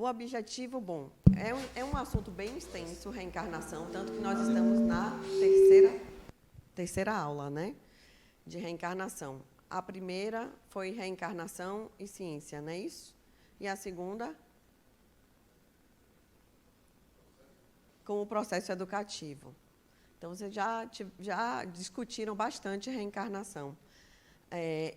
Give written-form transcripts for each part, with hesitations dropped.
O objetivo, bom, é um assunto bem extenso, reencarnação, tanto que nós estamos na terceira aula, né, de reencarnação. A primeira foi reencarnação e ciência, não é isso? E a segunda? Com o processo educativo. Então, vocês já discutiram bastante reencarnação.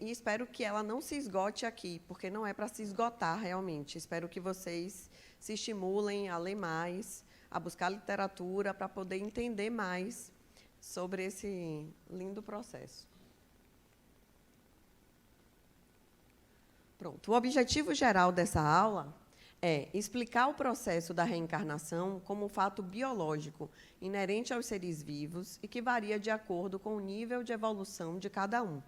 E espero que ela não se esgote aqui, porque não é para se esgotar realmente. Espero que vocês se estimulem a ler mais, a buscar literatura, para poder entender mais sobre esse lindo processo. Pronto. O objetivo geral dessa aula é explicar o processo da reencarnação como um fato biológico, inerente aos seres vivos e que varia de acordo com o nível de evolução de cada um.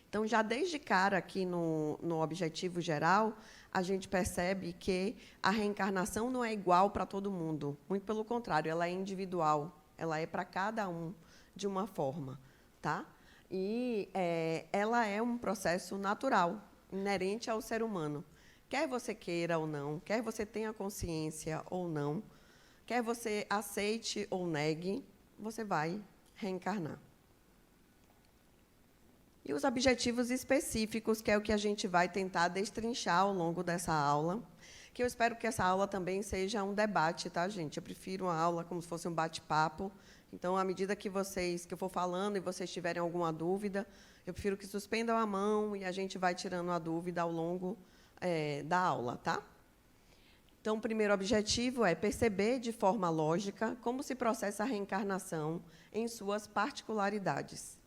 Então, já desde cara, aqui no objetivo geral, a gente percebe que a reencarnação não é igual para todo mundo. Muito pelo contrário, ela é individual, ela é para cada um de uma forma. Tá? E ela é um processo natural, inerente ao ser humano. Quer você queira ou não, quer você tenha consciência ou não, quer você aceite ou negue, você vai reencarnar. E os objetivos específicos, que é o que a gente vai tentar destrinchar ao longo dessa aula, que eu espero que essa aula também seja um debate, tá, gente? Eu prefiro uma aula como se fosse um bate-papo. Então, à medida que eu for falando e vocês tiverem alguma dúvida, eu prefiro que suspendam a mão e a gente vai tirando a dúvida ao longo da aula, tá? Então, o primeiro objetivo é perceber de forma lógica como se processa a reencarnação em suas particularidades.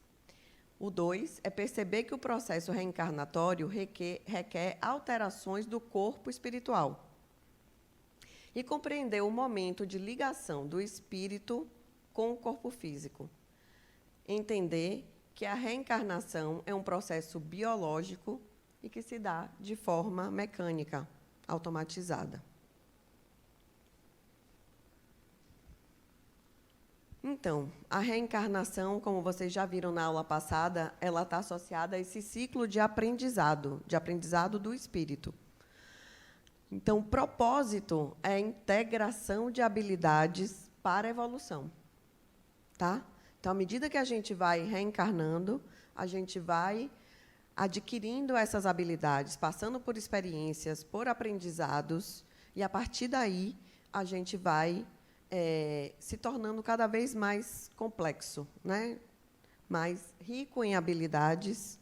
O 2 é perceber que o processo reencarnatório requer alterações do corpo espiritual. E compreender o momento de ligação do espírito com o corpo físico. Entender que a reencarnação é um processo biológico e que se dá de forma mecânica, automatizada. Então, a reencarnação, como vocês já viram na aula passada, ela está associada a esse ciclo de aprendizado do espírito. Então, o propósito é a integração de habilidades para a evolução. Tá? Então, à medida que a gente vai reencarnando, a gente vai adquirindo essas habilidades, passando por experiências, por aprendizados, e, a partir daí, a gente vai se tornando cada vez mais complexo, né? Mais rico em habilidades,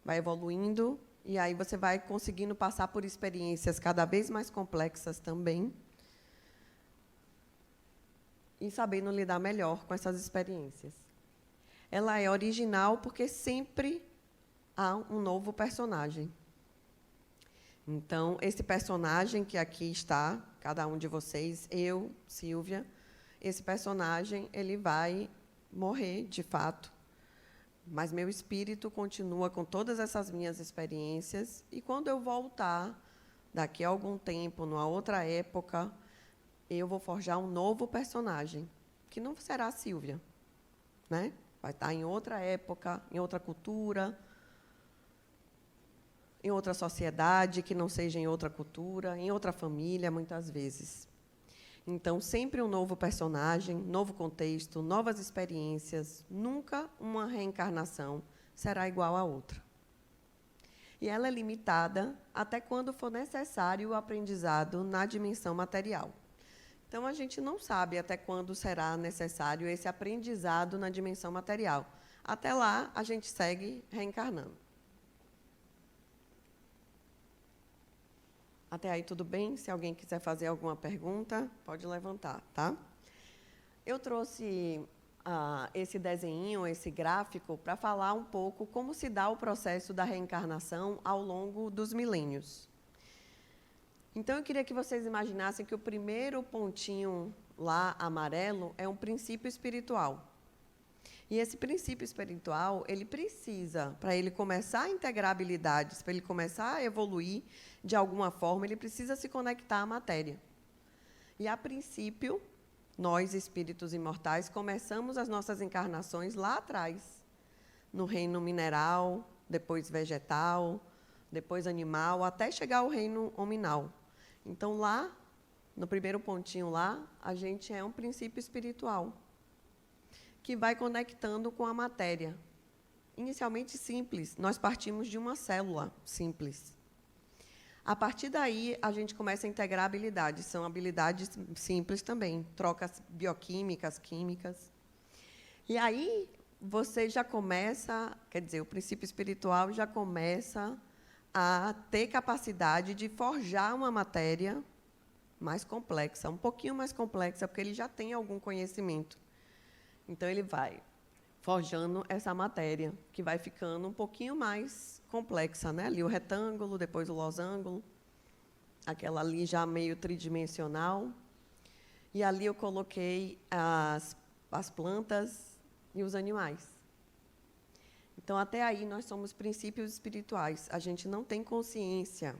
vai evoluindo, e aí você vai conseguindo passar por experiências cada vez mais complexas também, e sabendo lidar melhor com essas experiências. Ela é original porque sempre há um novo personagem. Então, esse personagem que aqui está, cada um de vocês, eu, Silvia, esse personagem ele vai morrer, de fato, mas meu espírito continua com todas essas minhas experiências, e quando eu voltar, daqui a algum tempo, numa outra época, eu vou forjar um novo personagem, que não será a Silvia, né? Vai estar em outra época, em outra cultura, em outra sociedade, que não seja em outra cultura, em outra família, muitas vezes. Então, sempre um novo personagem, novo contexto, novas experiências, nunca uma reencarnação será igual à outra. E ela é limitada até quando for necessário o aprendizado na dimensão material. Então, a gente não sabe até quando será necessário esse aprendizado na dimensão material. Até lá, a gente segue reencarnando. Até aí, tudo bem? Se alguém quiser fazer alguma pergunta, pode levantar, tá? Eu trouxe esse desenho, esse gráfico, para falar um pouco como se dá o processo da reencarnação ao longo dos milênios. Então, eu queria que vocês imaginassem que o primeiro pontinho lá, amarelo, é um princípio espiritual. E esse princípio espiritual, ele precisa, para ele começar a integrar habilidades, para ele começar a evoluir de alguma forma, ele precisa se conectar à matéria. E, a princípio, nós, espíritos imortais, começamos as nossas encarnações lá atrás, no reino mineral, depois vegetal, depois animal, até chegar ao reino hominal. Então, lá, no primeiro pontinho lá, a gente é um princípio espiritual, que vai conectando com a matéria. Inicialmente simples, nós partimos de uma célula simples. A partir daí, a gente começa a integrar habilidades. São habilidades simples também, trocas bioquímicas, químicas. E aí, você já começa, quer dizer, o princípio espiritual já começa a ter capacidade de forjar uma matéria mais complexa, um pouquinho mais complexa, porque ele já tem algum conhecimento. Então, ele vai forjando essa matéria, que vai ficando um pouquinho mais complexa, né? Ali o retângulo, depois o losango, aquela ali já meio tridimensional. E ali eu coloquei as plantas e os animais. Então, até aí, nós somos princípios espirituais. A gente não tem consciência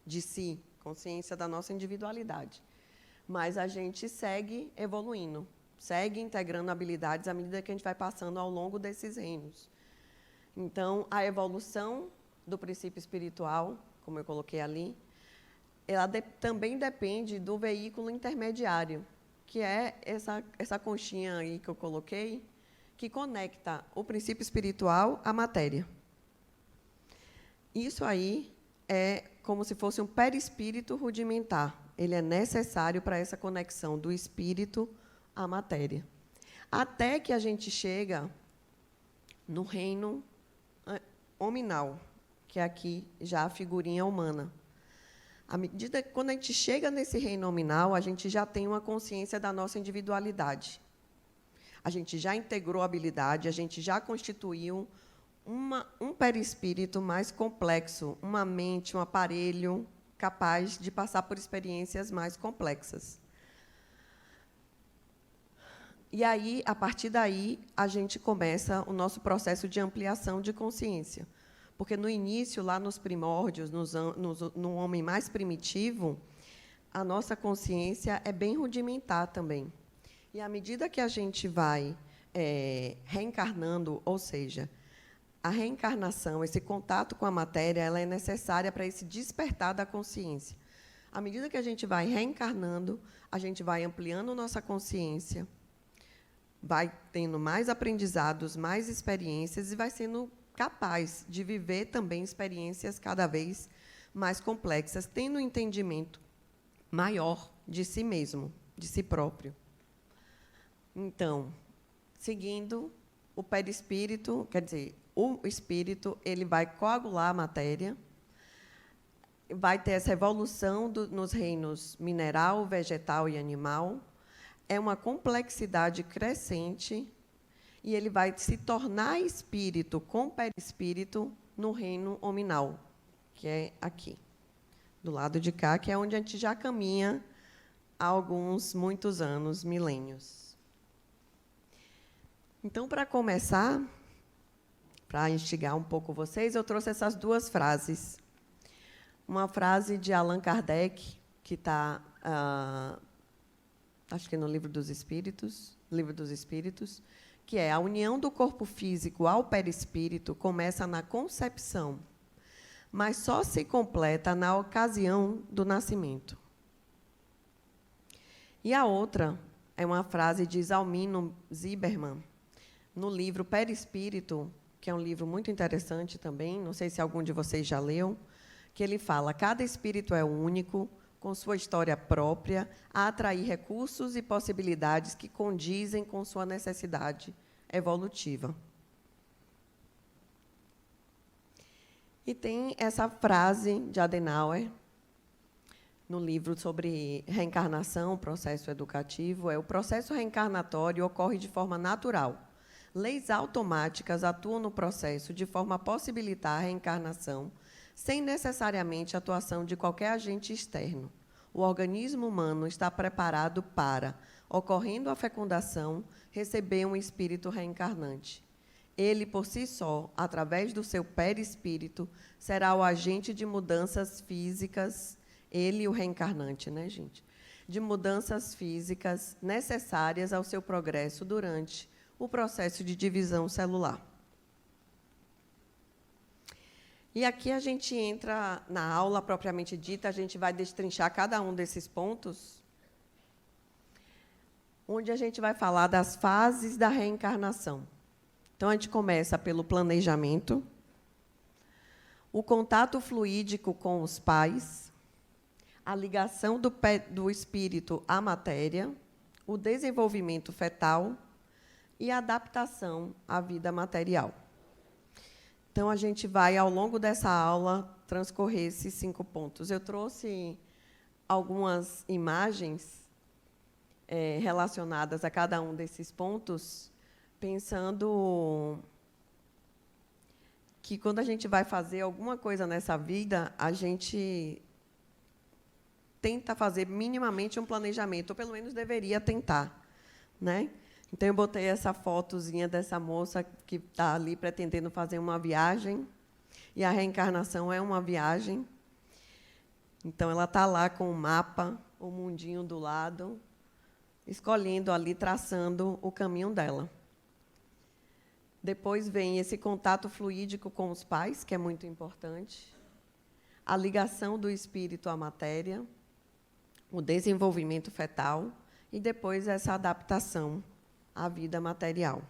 de si, consciência da nossa individualidade. Mas a gente segue evoluindo, segue integrando habilidades à medida que a gente vai passando ao longo desses reinos. Então, a evolução do princípio espiritual, como eu coloquei ali, ela também depende do veículo intermediário, que é essa conchinha aí que eu coloquei, que conecta o princípio espiritual à matéria. Isso aí é como se fosse um perispírito rudimentar. Ele é necessário para essa conexão do espírito à matéria. Até que a gente chega no reino hominal, que é aqui já a figurinha humana. À medida que, quando a gente chega nesse reino nominal, a gente já tem uma consciência da nossa individualidade. A gente já integrou a habilidade, a gente já constituiu um perispírito mais complexo, uma mente, um aparelho capaz de passar por experiências mais complexas. E aí, a partir daí, a gente começa o nosso processo de ampliação de consciência. Porque, no início, lá nos primórdios, no homem mais primitivo, a nossa consciência é bem rudimentar também. E, à medida que a gente vai reencarnando, ou seja, a reencarnação, esse contato com a matéria, ela é necessária para esse despertar da consciência. À medida que a gente vai reencarnando, a gente vai ampliando nossa consciência, vai tendo mais aprendizados, mais experiências e vai sendo capaz de viver também experiências cada vez mais complexas, tendo um entendimento maior de si mesmo, de si próprio. Então, seguindo o perispírito, quer dizer, o espírito, ele vai coagular a matéria, vai ter essa evolução nos reinos mineral, vegetal e animal. É uma complexidade crescente e ele vai se tornar espírito com perispírito no reino hominal, que é aqui, do lado de cá, que é onde a gente já caminha há muitos anos, milênios. Então, para começar, para instigar um pouco vocês, eu trouxe essas duas frases. Uma frase de Allan Kardec, que está, acho que no Livro dos Espíritos, que é: a união do corpo físico ao perispírito começa na concepção, mas só se completa na ocasião do nascimento. E a outra é uma frase de Zalmino Zimmermann, no livro Perispírito, que é um livro muito interessante também, não sei se algum de vocês já leu, que ele fala: cada espírito é único, com sua história própria, a atrair recursos e possibilidades que condizem com sua necessidade evolutiva. E tem essa frase de Adenauer, no livro sobre reencarnação, processo educativo: o processo reencarnatório ocorre de forma natural. Leis automáticas atuam no processo de forma a possibilitar a reencarnação, sem necessariamente a atuação de qualquer agente externo. O organismo humano está preparado para, ocorrendo a fecundação, receber um espírito reencarnante. Ele, por si só, através do seu perispírito, será o agente de mudanças físicas, ele, o reencarnante, né, gente? De mudanças físicas necessárias ao seu progresso durante o processo de divisão celular. E aqui a gente entra na aula propriamente dita, a gente vai destrinchar cada um desses pontos, onde a gente vai falar das fases da reencarnação. Então, a gente começa pelo planejamento, o contato fluídico com os pais, a ligação do espírito à matéria, o desenvolvimento fetal e a adaptação à vida material. Então, a gente vai, ao longo dessa aula, transcorrer esses 5 pontos. Eu trouxe algumas imagens relacionadas a cada um desses pontos, pensando que, quando a gente vai fazer alguma coisa nessa vida, a gente tenta fazer minimamente um planejamento, ou pelo menos deveria tentar, né? Então, eu botei essa fotozinha dessa moça que está ali pretendendo fazer uma viagem, e a reencarnação é uma viagem. Então, ela está lá com o mapa, o mundinho do lado, escolhendo ali, traçando o caminho dela. Depois vem esse contato fluídico com os pais, que é muito importante, a ligação do espírito à matéria, o desenvolvimento fetal e depois essa adaptação à vida material.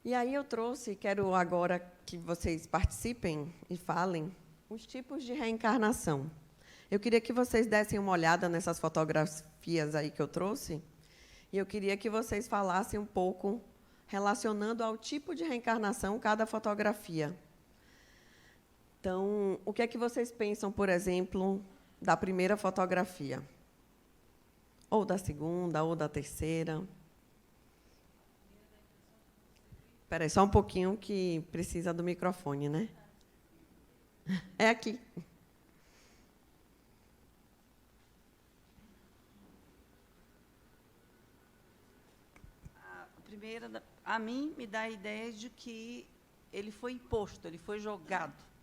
E aí eu trouxe, quero agora que vocês participem e falem, os tipos de reencarnação. Eu queria que vocês dessem uma olhada nessas fotografias aí que eu trouxe, e eu queria que vocês falassem um pouco, relacionando ao tipo de reencarnação cada fotografia. Então, o que é que vocês pensam, por exemplo, da primeira fotografia? Ou da segunda, ou da terceira? Espera aí, só um pouquinho que precisa do microfone, né? É aqui. A primeira, a mim, me dá a ideia de que ele foi imposto, ele foi jogado.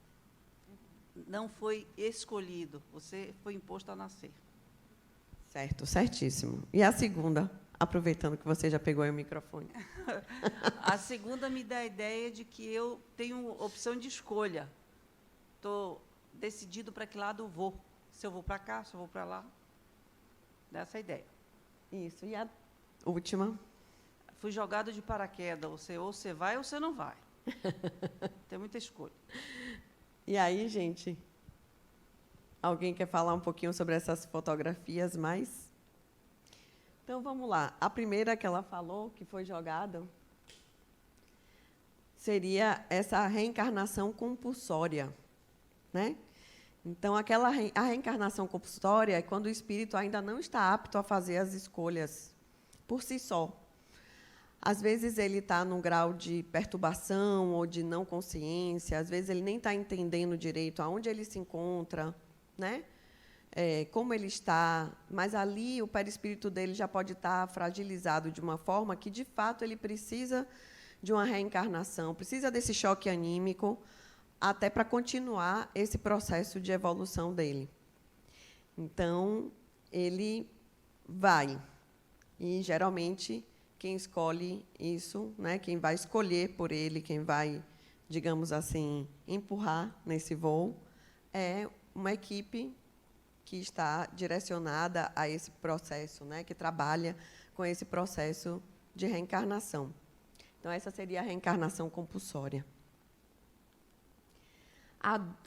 Não foi escolhido, você foi imposto a nascer. Certo, certíssimo. E a segunda, aproveitando que você já pegou aí o microfone? A segunda me dá a ideia de que eu tenho opção de escolha. Estou decidido para que lado eu vou. Se eu vou para cá, se eu vou para lá. Dessa a ideia. Isso. E a última? Fui jogado de paraquedas. Ou você vai ou você não vai. Tem muita escolha. E aí, gente? Alguém quer falar um pouquinho sobre essas fotografias mais? Então, vamos lá. A primeira que ela falou, que foi jogada, seria essa reencarnação compulsória, né? Então, a reencarnação compulsória é quando o espírito ainda não está apto a fazer as escolhas por si só. Às vezes, ele está num grau de perturbação ou de não consciência, às vezes, ele nem está entendendo direito aonde ele se encontra, né? Como ele está, mas ali o perispírito dele já pode estar fragilizado de uma forma que, de fato, ele precisa de uma reencarnação, precisa desse choque anímico, até para continuar esse processo de evolução dele. Então, ele vai. E, geralmente, quem escolhe isso, né, quem vai escolher por ele, quem vai, digamos assim, empurrar nesse voo, é uma equipe que está direcionada a esse processo, né, que trabalha com esse processo de reencarnação. Então, essa seria a reencarnação compulsória.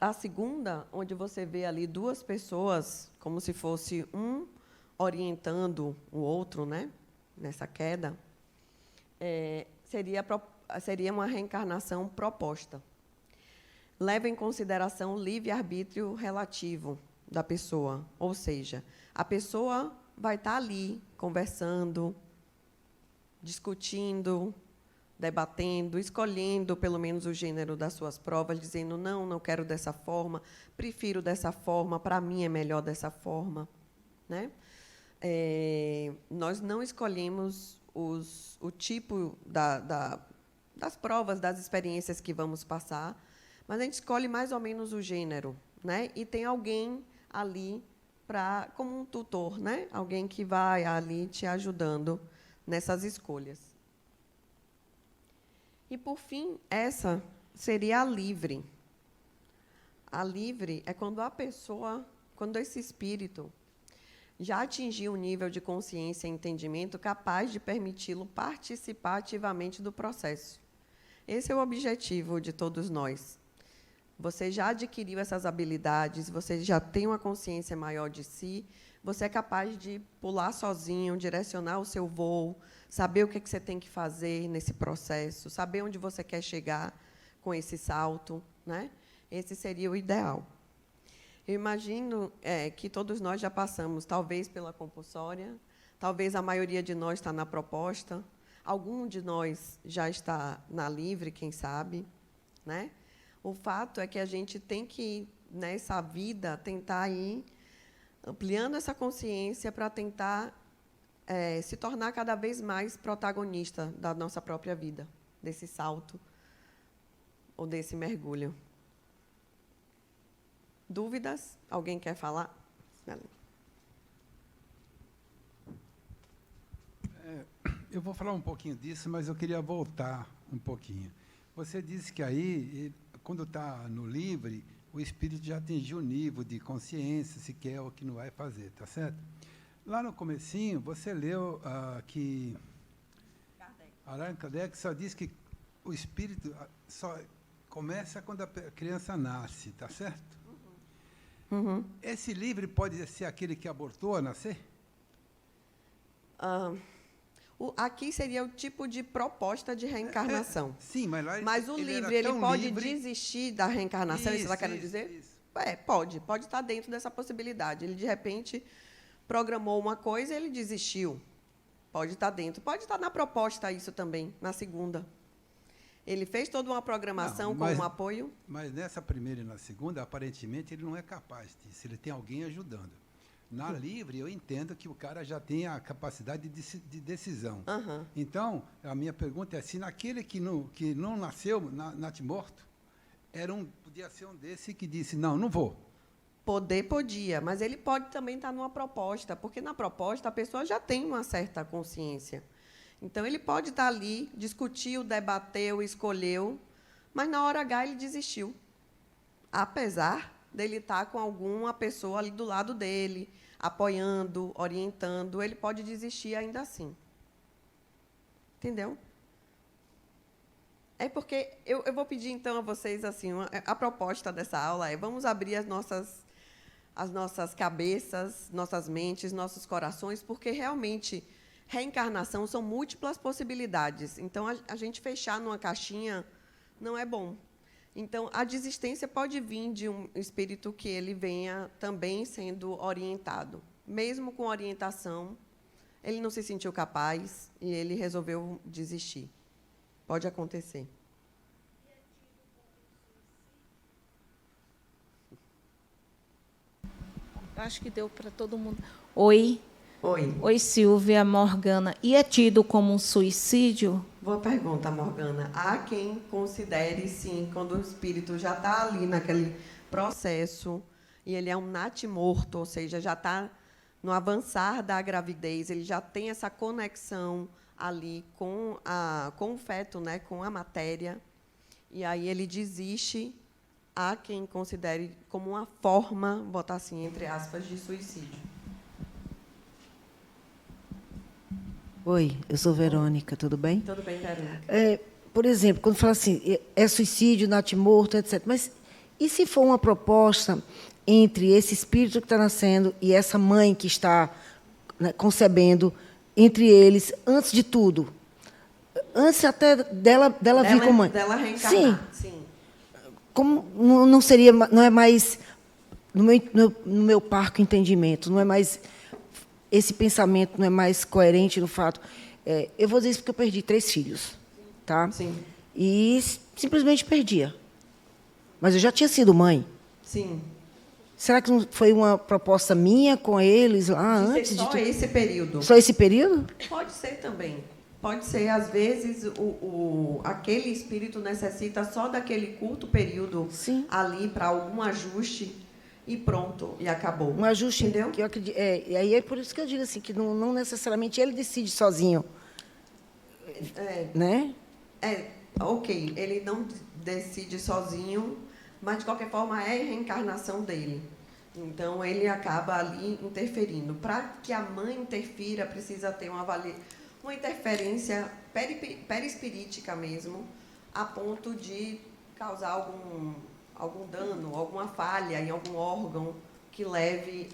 A segunda, onde você vê ali 2 pessoas, como se fosse um orientando o outro, né, nessa queda, seria uma reencarnação proposta. Leva em consideração o livre-arbítrio relativo da pessoa, ou seja, a pessoa vai estar ali conversando, discutindo, debatendo, escolhendo pelo menos o gênero das suas provas, dizendo não, não quero dessa forma, prefiro dessa forma, para mim é melhor dessa forma, né? Nós não escolhemos o tipo das provas, das experiências que vamos passar, mas a gente escolhe mais ou menos o gênero, né? E tem alguém ali como um tutor, né? Alguém que vai ali te ajudando nessas escolhas. E, por fim, essa seria a livre. A livre é quando esse espírito já atingiu um nível de consciência e entendimento capaz de permiti-lo participar ativamente do processo. Esse é o objetivo de todos nós. Você já adquiriu essas habilidades, você já tem uma consciência maior de si, você é capaz de pular sozinho, direcionar o seu voo, saber o que você tem que fazer nesse processo, saber onde você quer chegar com esse salto, né? Esse seria o ideal. Eu imagino que todos nós já passamos, talvez pela compulsória, talvez a maioria de nós está na proposta, algum de nós já está na livre, quem sabe, né? O fato é que a gente tem que, nessa vida, tentar ir ampliando essa consciência para tentar se tornar cada vez mais protagonista da nossa própria vida, desse salto ou desse mergulho. Dúvidas? Alguém quer falar? Eu vou falar um pouquinho disso, mas eu queria voltar um pouquinho. Você disse que aí, quando está no livre, o espírito já atingiu o nível de consciência, se quer ou que não vai fazer, tá certo? Lá no comecinho, você leu que Allan Kardec só diz que o espírito só começa quando a criança nasce, tá certo? Uhum. Esse livre pode ser aquele que abortou a nascer? Aqui seria o tipo de proposta de reencarnação. Sim, mas lá Mas o livre, ele pode desistir da reencarnação, isso você está querendo dizer? Isso. Pode estar dentro dessa possibilidade. Ele, de repente, programou uma coisa e ele desistiu. Pode estar dentro. Pode estar na proposta isso também, na segunda. Ele fez toda uma programação com um apoio. Mas nessa primeira e na segunda, aparentemente, ele não é capaz disso. Ele tem alguém ajudando. Na livre, eu entendo que o cara já tem a capacidade de decisão. Uhum. Então, a minha pergunta é se naquele que não nasceu, natimorto, podia ser um desse que disse, não vou. Podia, mas ele pode também estar numa proposta, porque na proposta a pessoa já tem uma certa consciência. Então, ele pode estar ali, discutiu, debateu, escolheu, mas na hora H ele desistiu. Apesar dele estar com alguma pessoa ali do lado dele, apoiando, orientando, ele pode desistir ainda assim. Entendeu? É porque eu vou pedir, então, a vocês, assim, a proposta dessa aula é, vamos abrir as nossas cabeças, nossas mentes, nossos corações, porque, realmente, reencarnação são múltiplas possibilidades. Então, a gente fechar numa caixinha não é bom. Então, a desistência pode vir de um espírito que ele venha também sendo orientado. Mesmo com orientação, ele não se sentiu capaz e ele resolveu desistir. Pode acontecer. Acho que deu para todo mundo. Oi. Oi, Silvia, Morgana. E é tido como um suicídio? Boa pergunta, Morgana. Há quem considere, sim, quando o espírito já está ali naquele processo, e ele é um natimorto, ou seja, já está no avançar da gravidez, ele já tem essa conexão ali com o feto, né, com a matéria, e aí ele desiste. Há quem considere como uma forma, vou botar assim, entre aspas, de suicídio. Oi, eu sou Verônica, tudo bem? Tudo bem, Verônica? Por exemplo, quando fala assim, é suicídio, natimorto, etc. Mas e se for uma proposta entre esse espírito que está nascendo e essa mãe que está, né, concebendo, entre eles, antes de tudo? Antes até dela vir como mãe. Dela reencarnar. Sim. Como não é mais, no meu parco entendimento, não é mais, esse pensamento não é mais coerente no fato. Eu vou dizer isso porque eu perdi 3 filhos, tá? Sim. E simplesmente perdia. Mas eu já tinha sido mãe. Sim. Será que não foi uma proposta minha com eles lá antes de tudo? Só esse período. Só esse período? Pode ser também. Pode ser, às vezes, aquele espírito necessita só daquele curto período. Sim. Ali para algum ajuste e pronto, e acabou. Um ajuste, entendeu? Que eu acredito, e aí é por isso que eu digo assim, que não necessariamente ele decide sozinho. Né? ok, ele não decide sozinho, mas de qualquer forma é a reencarnação dele. Então ele acaba ali interferindo. Para que a mãe interfira, precisa ter uma interferência perispirítica mesmo, a ponto de causar algum dano, alguma falha em algum órgão que leve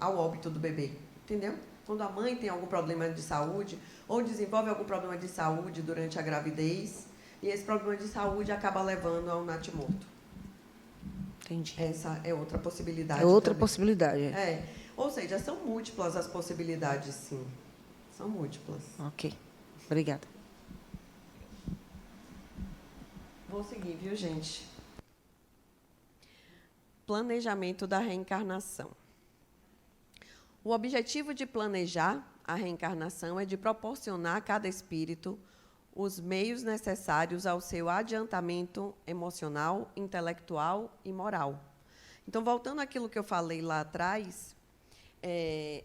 ao óbito do bebê. Entendeu? Quando a mãe tem algum problema de saúde, ou desenvolve algum problema de saúde durante a gravidez, e esse problema de saúde acaba levando ao natimorto. Entendi. Essa é outra possibilidade. É outra também. possibilidade. Ou seja, são múltiplas as possibilidades, sim. São múltiplas. Ok. Obrigada. Vou seguir, viu, gente? Planejamento da reencarnação. O objetivo de planejar a reencarnação é de proporcionar a cada espírito os meios necessários ao seu adiantamento emocional, intelectual e moral. Então, voltando àquilo que eu falei lá atrás,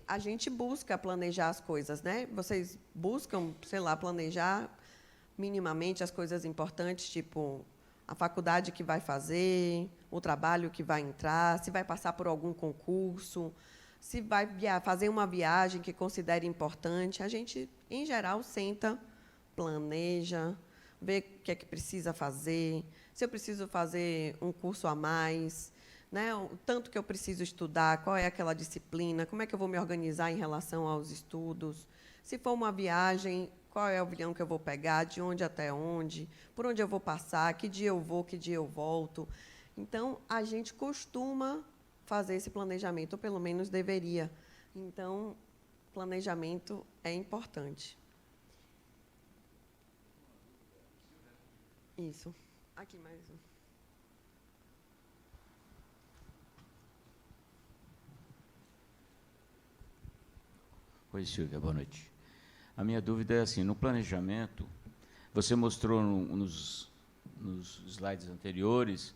a gente busca planejar as coisas, né? Vocês buscam, sei lá, planejar minimamente as coisas importantes, tipo a faculdade que vai fazer, o trabalho que vai entrar, se vai passar por algum concurso, se vai fazer uma viagem que considere importante. A gente, em geral, senta, planeja, vê o que é que precisa fazer, se eu preciso fazer um curso a mais, né? O tanto que eu preciso estudar, qual é aquela disciplina, como é que eu vou me organizar em relação aos estudos. Se for uma viagem, qual é o avião que eu vou pegar, de onde até onde, por onde eu vou passar, que dia eu vou, que dia eu volto. Então, a gente costuma fazer esse planejamento, ou pelo menos deveria. Então, planejamento é importante. Isso. Aqui mais um. Oi, Silvia, boa noite. A minha dúvida é assim, no planejamento, você mostrou nos slides anteriores,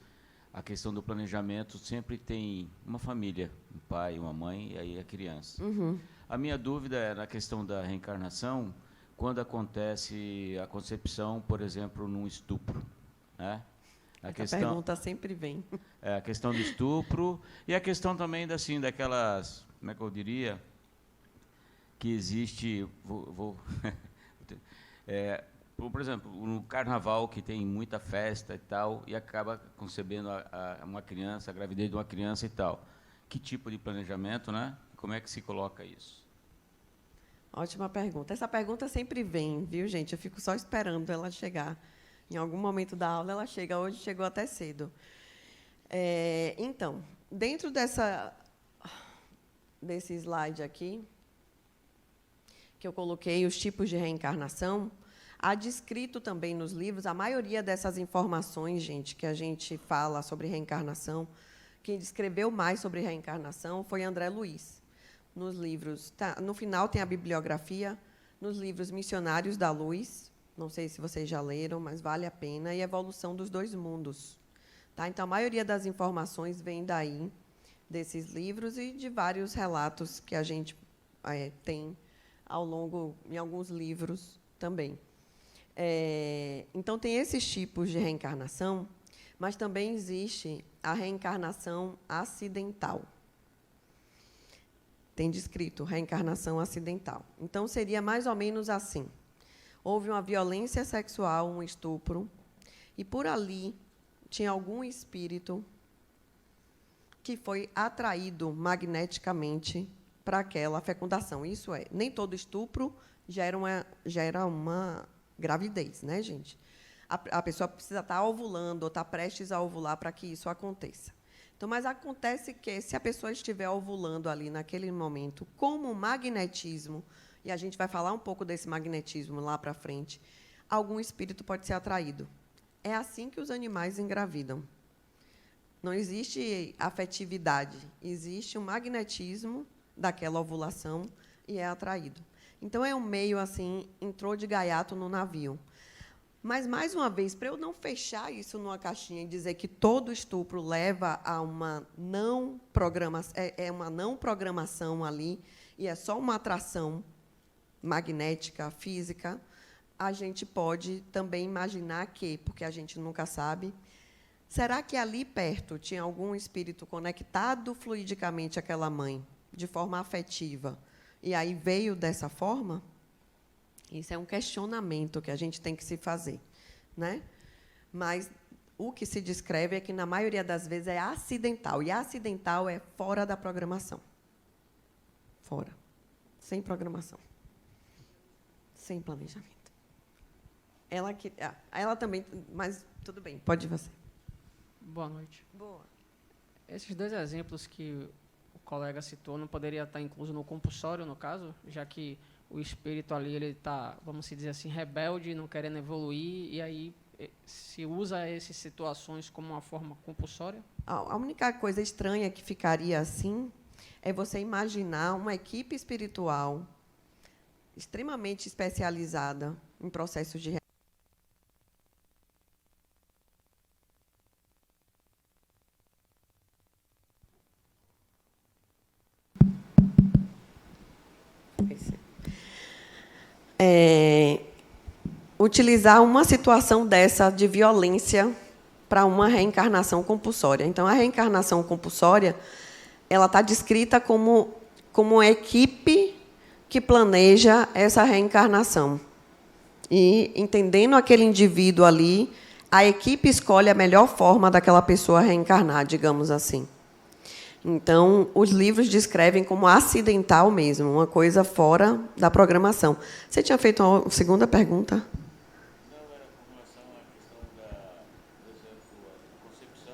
a questão do planejamento sempre tem uma família, um pai, uma mãe e aí a criança. Uhum. A minha dúvida é na questão da reencarnação, quando acontece a concepção, por exemplo, num estupro, né? Essa pergunta sempre vem. É, a questão do estupro e a questão também daquelas, como é que eu diria, que existe, por exemplo, no carnaval, que tem muita festa e tal, e acaba concebendo uma criança, a gravidez de uma criança e tal. Que tipo de planejamento, né? Como é que se coloca isso? Ótima pergunta. Essa pergunta sempre vem, viu, gente? Eu fico só esperando ela chegar. Em algum momento da aula ela chega. Hoje chegou até cedo. Então, dentro desse slide aqui, que eu coloquei os tipos de reencarnação, há descrito também nos livros, a maioria dessas informações, gente, que a gente fala sobre reencarnação, quem descreveu mais sobre reencarnação foi André Luiz. Nos livros, no final tem a bibliografia, nos livros Missionários da Luz, não sei se vocês já leram, mas vale a pena, e Evolução dos Dois Mundos. Tá? Então, a maioria das informações vem daí, desses livros e de vários relatos que a gente tem ao longo, em alguns livros também. Então, tem esses tipos de reencarnação, mas também existe a reencarnação acidental. Tem descrito reencarnação acidental. Então, seria mais ou menos assim. Houve uma violência sexual, um estupro, e por ali tinha algum espírito que foi atraído magneticamente para aquela fecundação. Isso é, nem todo estupro gera uma gravidez, né, gente? A pessoa precisa estar ovulando ou estar prestes a ovular para que isso aconteça. Então, mas acontece que, se a pessoa estiver ovulando ali naquele momento, como o magnetismo, e a gente vai falar um pouco desse magnetismo lá para frente, algum espírito pode ser atraído. É assim que os animais engravidam. Não existe afetividade, existe um magnetismo daquela ovulação e é atraído. Então, é um meio assim, entrou de gaiato no navio. Mas, mais uma vez, para eu não fechar isso numa caixinha e dizer que todo estupro leva a uma não programação ali, e é só uma atração magnética, física, a gente pode também imaginar que, porque a gente nunca sabe, será que ali perto tinha algum espírito conectado fluidicamente àquela mãe, de forma afetiva, e aí veio dessa forma? Isso é um questionamento que a gente tem que se fazer, né? Mas o que se descreve é que, na maioria das vezes, é acidental. E acidental é fora da programação. Fora. Sem programação. Sem planejamento. Ela também... Mas, tudo bem, pode você. Boa noite. Boa. Esses dois exemplos que o colega citou não poderia estar incluso no compulsório, no caso, já que o espírito ali ele está, vamos dizer assim, rebelde, não querendo evoluir, e aí se usa essas situações como uma forma compulsória? A única coisa estranha que ficaria assim é você imaginar uma equipe espiritual extremamente especializada em processos de utilizar uma situação dessa de violência para uma reencarnação compulsória. Então, a reencarnação compulsória ela está descrita como uma equipe que planeja essa reencarnação. E, entendendo aquele indivíduo ali, a equipe escolhe a melhor forma daquela pessoa reencarnar, digamos assim. Então, os livros descrevem como acidental mesmo, uma coisa fora da programação. Você tinha feito uma segunda pergunta? Não, era com relação à questão da, por exemplo, a concepção,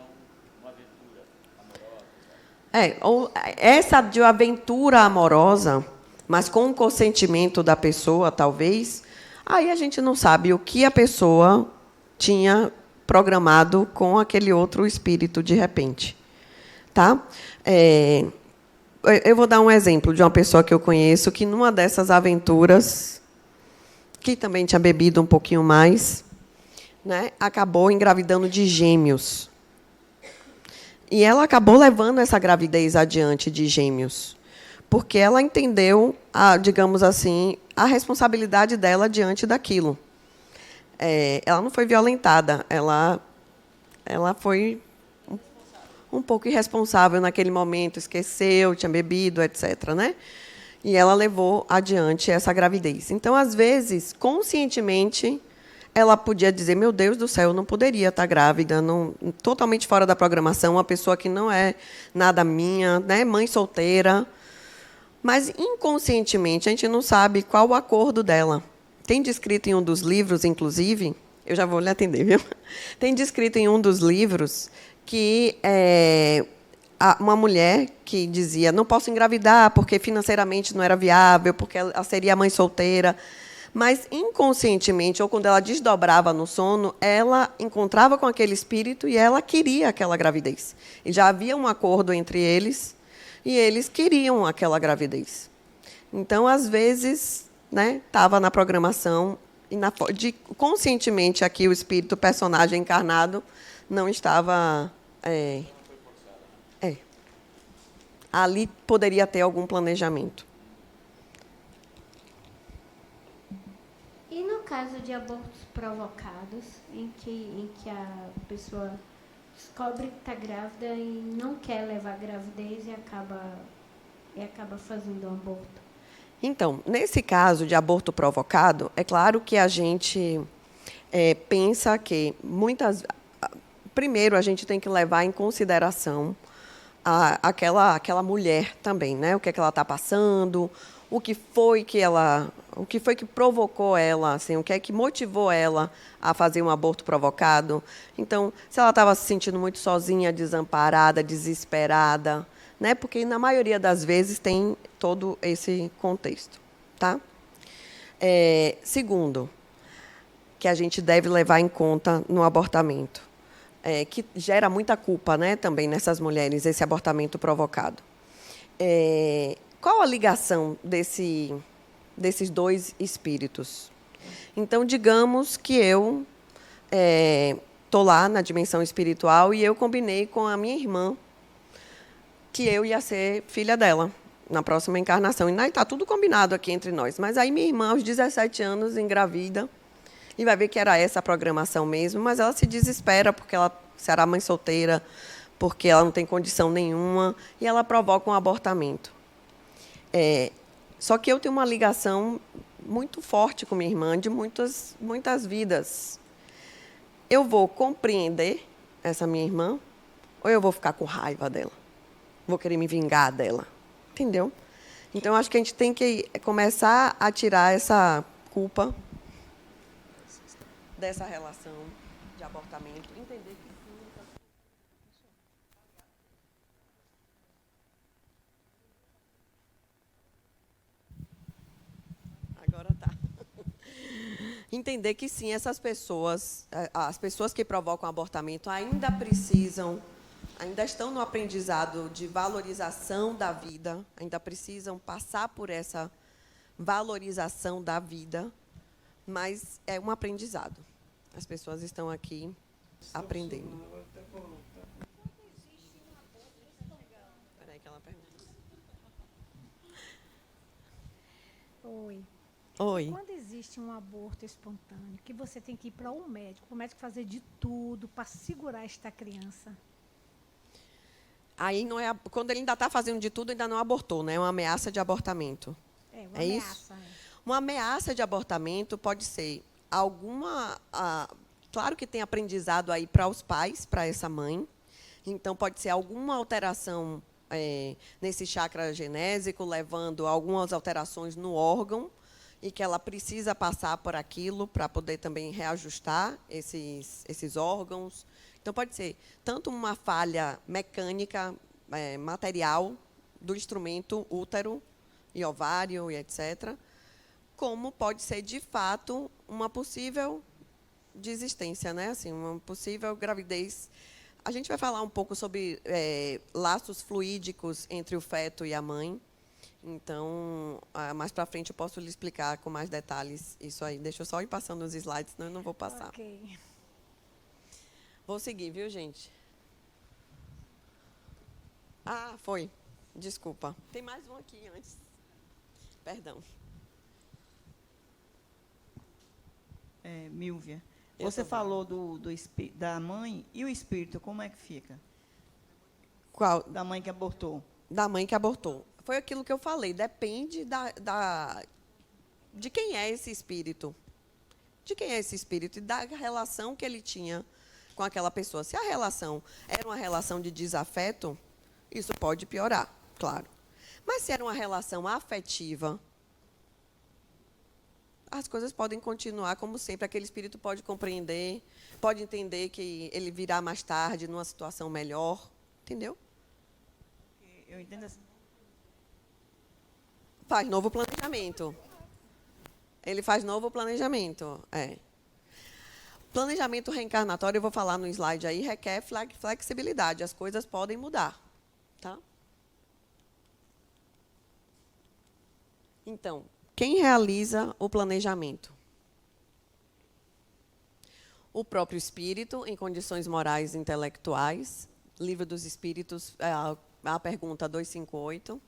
uma aventura amorosa. Essa de aventura amorosa, mas com o consentimento da pessoa, talvez, aí a gente não sabe o que a pessoa tinha programado com aquele outro espírito de repente. Tá? Eu vou dar um exemplo de uma pessoa que eu conheço que, numa dessas aventuras, que também tinha bebido um pouquinho mais, né, acabou engravidando de gêmeos. E ela acabou levando essa gravidez adiante de gêmeos, porque ela entendeu, digamos assim, a responsabilidade dela diante daquilo. Ela não foi violentada, ela foi um pouco irresponsável naquele momento, esqueceu, tinha bebido, etc., né? E ela levou adiante essa gravidez. Então, às vezes, conscientemente, ela podia dizer, meu Deus do céu, eu não poderia estar grávida, não, totalmente fora da programação, uma pessoa que não é nada minha, né? Mãe solteira. Mas, inconscientemente, a gente não sabe qual o acordo dela. Tem descrito em um dos livros, inclusive, eu já vou lhe atender, viu? Tem descrito em um dos livros que uma mulher que dizia, não posso engravidar porque financeiramente não era viável, porque ela seria mãe solteira. Mas, inconscientemente, ou quando ela desdobrava no sono, ela encontrava com aquele espírito e ela queria aquela gravidez. E já havia um acordo entre eles, e eles queriam aquela gravidez. Então, às vezes, né, estava na programação, e conscientemente aqui o espírito, o personagem encarnado, não estava... Ali poderia ter algum planejamento. E no caso de abortos provocados, em que a pessoa descobre que está grávida e não quer levar a gravidez e acaba fazendo um aborto? Então, nesse caso de aborto provocado, é claro que a gente pensa que primeiro, a gente tem que levar em consideração aquela mulher também, né? O que é que ela está passando, o que foi que provocou ela, assim, o que é que motivou ela a fazer um aborto provocado. Então, se ela estava se sentindo muito sozinha, desamparada, desesperada, né? Porque na maioria das vezes tem todo esse contexto, tá? Segundo, que a gente deve levar em conta no abortamento. Que gera muita culpa, né, também nessas mulheres, esse abortamento provocado. Qual a ligação desses dois espíritos? Então, digamos que eu estou lá na dimensão espiritual e eu combinei com a minha irmã que eu ia ser filha dela na próxima encarnação. E está tudo combinado aqui entre nós. Mas aí minha irmã, aos 17 anos, engravida e vai ver que era essa a programação mesmo, mas ela se desespera porque ela será mãe solteira, porque ela não tem condição nenhuma, e ela provoca um abortamento. Só que eu tenho uma ligação muito forte com minha irmã, de muitas vidas. Eu vou compreender essa minha irmã, ou eu vou ficar com raiva dela? Vou querer me vingar dela? Entendeu? Então, acho que a gente tem que começar a tirar essa culpa dessa relação de abortamento, entender que agora tá. Entender que sim, essas pessoas, as pessoas que provocam abortamento ainda estão no aprendizado de valorização da vida, ainda precisam passar por essa valorização da vida, mas é um aprendizado. As pessoas estão aqui aprendendo. Espera aí que ela pergunta. Oi. Oi. Quando existe um aborto espontâneo, que você tem que ir para o médico fazer de tudo para segurar esta criança. Aí não é, quando ele ainda está fazendo de tudo, ainda não abortou, né? É uma ameaça de abortamento. É uma ameaça. Isso? Uma ameaça de abortamento pode ser alguma... claro que tem aprendizado aí para os pais, para essa mãe. Então, pode ser alguma alteração nesse chakra genésico, levando a algumas alterações no órgão, e que ela precisa passar por aquilo para poder também reajustar esses órgãos. Então, pode ser tanto uma falha mecânica, material, do instrumento útero e ovário, e etc., como pode ser, de fato, uma possível desistência, né? Assim, uma possível gravidez. A gente vai falar um pouco sobre laços fluídicos entre o feto e a mãe. Então, mais para frente eu posso lhe explicar com mais detalhes isso aí. Deixa eu só ir passando os slides, senão eu não vou passar. Ok. Vou seguir, viu, gente? Foi. Desculpa. Tem mais um aqui antes. Perdão. Milvia, você falou da mãe e o espírito, como é que fica? Qual? Da mãe que abortou. Da mãe que abortou. Foi aquilo que eu falei, depende de quem é esse espírito. De quem é esse espírito e da relação que ele tinha com aquela pessoa. Se a relação era uma relação de desafeto, isso pode piorar, claro. Mas se era uma relação afetiva, as coisas podem continuar como sempre. Aquele espírito pode compreender, pode entender que ele virá mais tarde numa situação melhor. Entendeu? Eu entendo assim. Faz novo planejamento. Ele faz novo planejamento. Planejamento reencarnatório, eu vou falar no slide aí, requer flexibilidade. As coisas podem mudar. Tá? Então, quem realiza o planejamento? O próprio espírito, em condições morais e intelectuais. Livro dos Espíritos, a pergunta 258.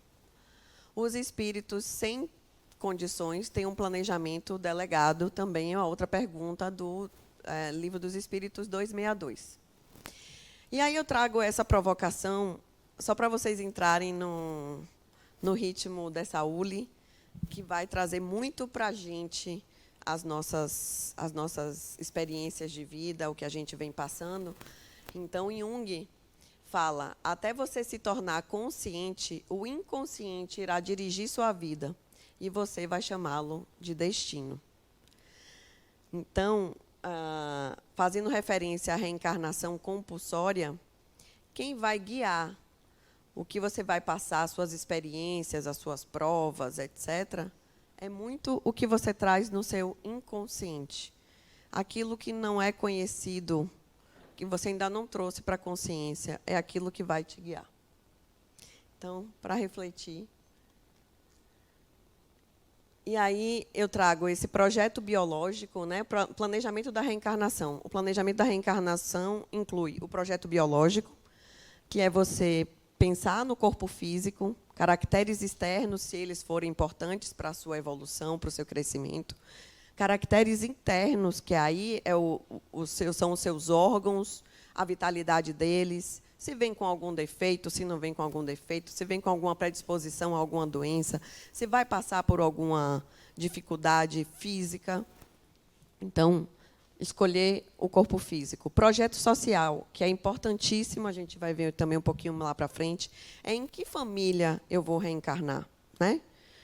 Os espíritos sem condições têm um planejamento delegado, também é a outra pergunta do Livro dos Espíritos 262. E aí eu trago essa provocação só para vocês entrarem no ritmo dessa ULI, que vai trazer muito para a gente as nossas experiências de vida, o que a gente vem passando. Então, Jung fala, até você se tornar consciente, o inconsciente irá dirigir sua vida e você vai chamá-lo de destino. Então, fazendo referência à reencarnação compulsória, quem vai guiar o que você vai passar, as suas experiências, as suas provas, etc., é muito o que você traz no seu inconsciente. Aquilo que não é conhecido, que você ainda não trouxe para a consciência, é aquilo que vai te guiar. Então, para refletir. E aí eu trago esse projeto biológico, né, planejamento da reencarnação. O planejamento da reencarnação inclui o projeto biológico, que é você pensar no corpo físico, caracteres externos, se eles forem importantes para a sua evolução, para o seu crescimento, Caracteres internos, que aí são os seus órgãos, a vitalidade deles, se vem com algum defeito, se não vem com algum defeito, se vem com alguma predisposição a alguma doença, se vai passar por alguma dificuldade física. Então, escolher o corpo físico. Projeto social, que é importantíssimo, a gente vai ver também um pouquinho lá para frente, é em que família eu vou reencarnar, né?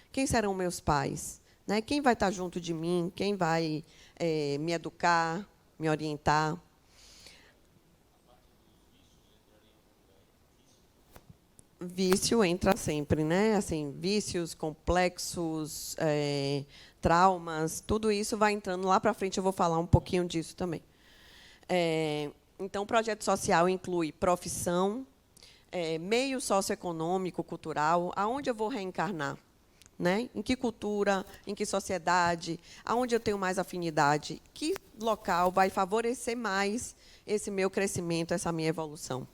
Quem serão meus pais? Né? Quem vai estar junto de mim? Quem vai me educar, me orientar? Vício entra sempre, né? Assim, vícios, complexos, traumas, tudo isso vai entrando lá para frente. Eu vou falar um pouquinho disso também. Então, o projeto social inclui profissão, meio socioeconômico, cultural, aonde eu vou reencarnar, né? Em que cultura, em que sociedade, aonde eu tenho mais afinidade, que local vai favorecer mais esse meu crescimento, essa minha evolução.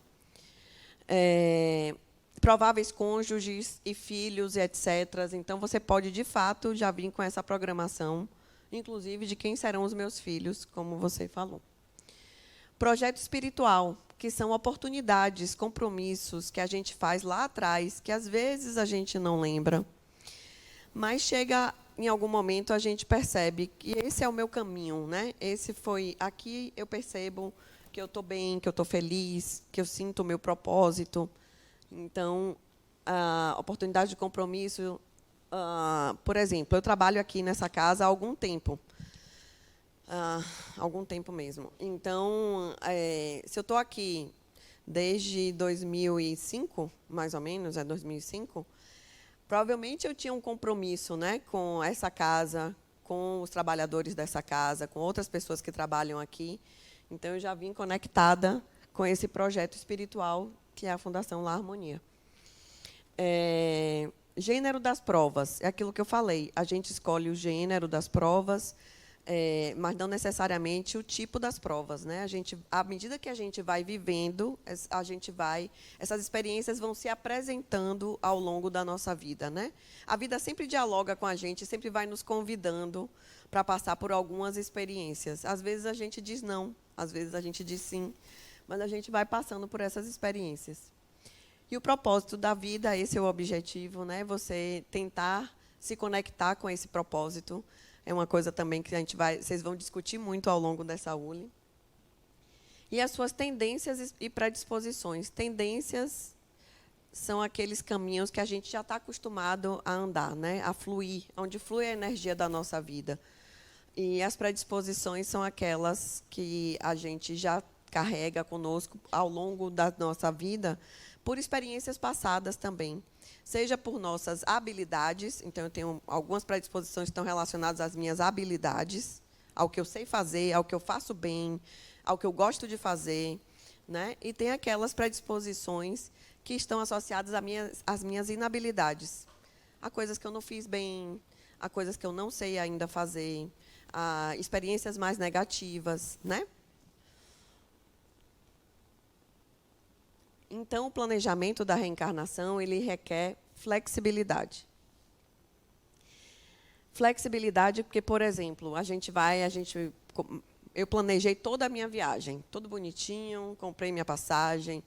Prováveis cônjuges e filhos, etc. Então, você pode, de fato, já vir com essa programação, inclusive de quem serão os meus filhos, como você falou. Projeto espiritual, que são oportunidades, compromissos que a gente faz lá atrás, que às vezes a gente não lembra, mas chega em algum momento a gente percebe que esse é o meu caminho, né? Aqui eu percebo que eu estou bem, que eu estou feliz, que eu sinto o meu propósito. Então, a oportunidade de compromisso, por exemplo, eu trabalho aqui nessa casa há algum tempo. Algum tempo mesmo. Então, se eu estou aqui desde 2005, mais ou menos, 2005, provavelmente eu tinha um compromisso, né, com essa casa, com os trabalhadores dessa casa, com outras pessoas que trabalham aqui. Então, eu já vim conectada com esse projeto espiritual, que é a Fundação La Harmonia. Gênero das provas, é aquilo que eu falei. A gente escolhe o gênero das provas, mas não necessariamente o tipo das provas, né? À medida que a gente vai vivendo, essas experiências vão se apresentando ao longo da nossa vida, né? A vida sempre dialoga com a gente, sempre vai nos convidando para passar por algumas experiências. Às vezes a gente diz não, às vezes a gente diz sim, mas a gente vai passando por essas experiências. E o propósito da vida, esse é o objetivo, né? Você tentar se conectar com esse propósito. É uma coisa também que vocês vão discutir muito ao longo dessa ULE. E as suas tendências e predisposições. Tendências são aqueles caminhos que a gente já está acostumado a andar, né? A fluir, onde flui a energia da nossa vida. E as predisposições são aquelas que a gente já carrega conosco ao longo da nossa vida, por experiências passadas também. Seja por nossas habilidades, então eu tenho algumas predisposições que estão relacionadas às minhas habilidades, ao que eu sei fazer, ao que eu faço bem, ao que eu gosto de fazer, né? E tem aquelas predisposições que estão associadas às minhas inabilidades, a coisas que eu não fiz bem, a coisas que eu não sei ainda fazer, a experiências mais negativas, né? Então, o planejamento da reencarnação, ele requer flexibilidade. Flexibilidade porque, por exemplo, eu planejei toda a minha viagem, tudo bonitinho, comprei minha passagem,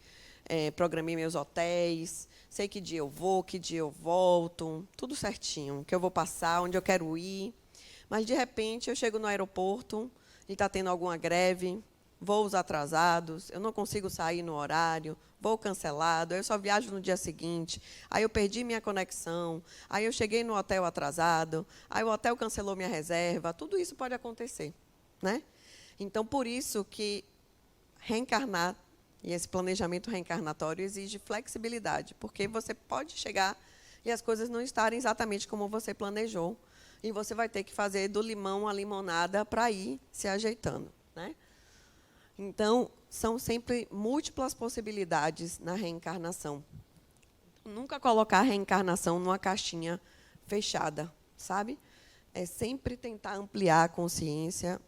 programei meus hotéis, sei que dia eu vou, que dia eu volto, tudo certinho, que eu vou passar, onde eu quero ir. Mas, de repente, eu chego no aeroporto e está tendo alguma greve, voos atrasados, eu não consigo sair no horário, voo cancelado, eu só viajo no dia seguinte, aí eu perdi minha conexão, aí eu cheguei no hotel atrasado, aí o hotel cancelou minha reserva, tudo isso pode acontecer, né? Então, por isso que reencarnar, e esse planejamento reencarnatório exige flexibilidade, porque você pode chegar e as coisas não estarem exatamente como você planejou, e você vai ter que fazer do limão a limonada para ir se ajeitando, né? Então, são sempre múltiplas possibilidades na reencarnação. Nunca colocar a reencarnação numa caixinha fechada, sabe? É sempre tentar ampliar a consciência,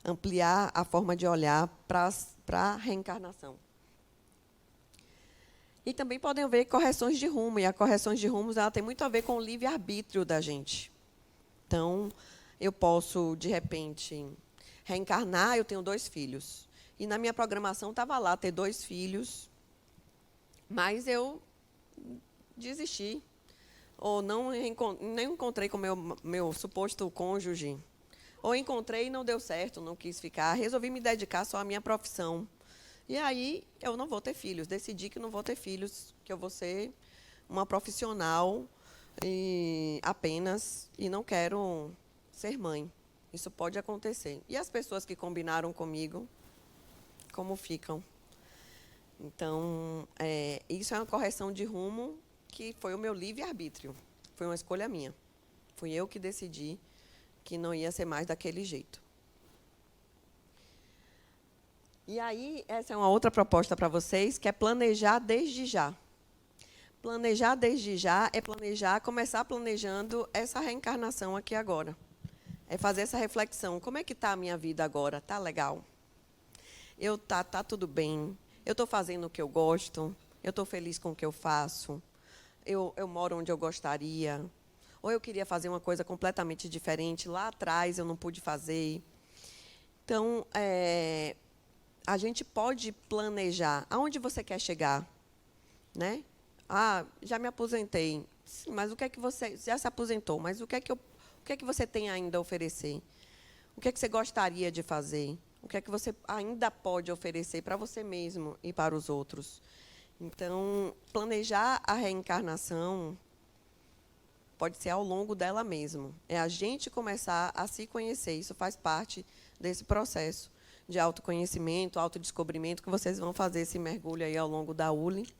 ampliar a forma de olhar para a reencarnação. E também podem haver correções de rumo, e a correções de rumos ela tem muito a ver com o livre-arbítrio da gente. Então, eu posso, de repente, reencarnar, eu tenho 2 filhos. E na minha programação estava lá ter 2 filhos, mas eu desisti. Ou nem encontrei com meu suposto cônjuge. Ou encontrei e não deu certo, não quis ficar. Resolvi me dedicar só à minha profissão. E aí eu não vou ter filhos. Decidi que não vou ter filhos, que eu vou ser uma profissional apenas e não quero ser mãe. Isso pode acontecer. E as pessoas que combinaram comigo, como ficam? Então, isso é uma correção de rumo que foi o meu livre-arbítrio. Foi uma escolha minha. Fui eu que decidi que não ia ser mais daquele jeito. E aí, essa é uma outra proposta para vocês, que é planejar desde já. Planejar desde já é começar planejando essa reencarnação aqui agora. É fazer essa reflexão. Como é que está a minha vida agora? Está legal? Tá tudo bem? Eu estou fazendo o que eu gosto? Eu estou feliz com o que eu faço? Eu moro onde eu gostaria? Ou eu queria fazer uma coisa completamente diferente? Lá atrás eu não pude fazer. Então, a gente pode planejar aonde você quer chegar, né? Já me aposentei. Sim, mas o que é que você já se aposentou? Mas o que é que você tem ainda a oferecer? O que é que você gostaria de fazer? O que é que você ainda pode oferecer para você mesmo e para os outros? Então, planejar a reencarnação pode ser ao longo dela mesmo. É a gente começar a se conhecer. Isso faz parte desse processo de autoconhecimento, autodescobrimento, que vocês vão fazer esse mergulho aí ao longo da ULI.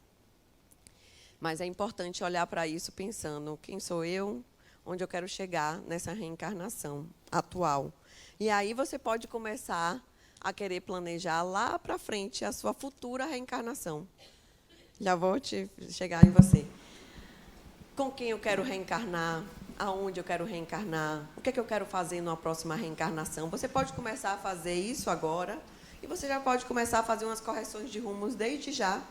Mas é importante olhar para isso pensando quem sou eu, onde eu quero chegar nessa reencarnação atual. E aí você pode começar a querer planejar lá para frente a sua futura reencarnação. Já vou chegar em você. Com quem eu quero reencarnar? Aonde eu quero reencarnar? O que é que eu quero fazer numa próxima reencarnação? Você pode começar a fazer isso agora e você já pode começar a fazer umas correções de rumos desde já,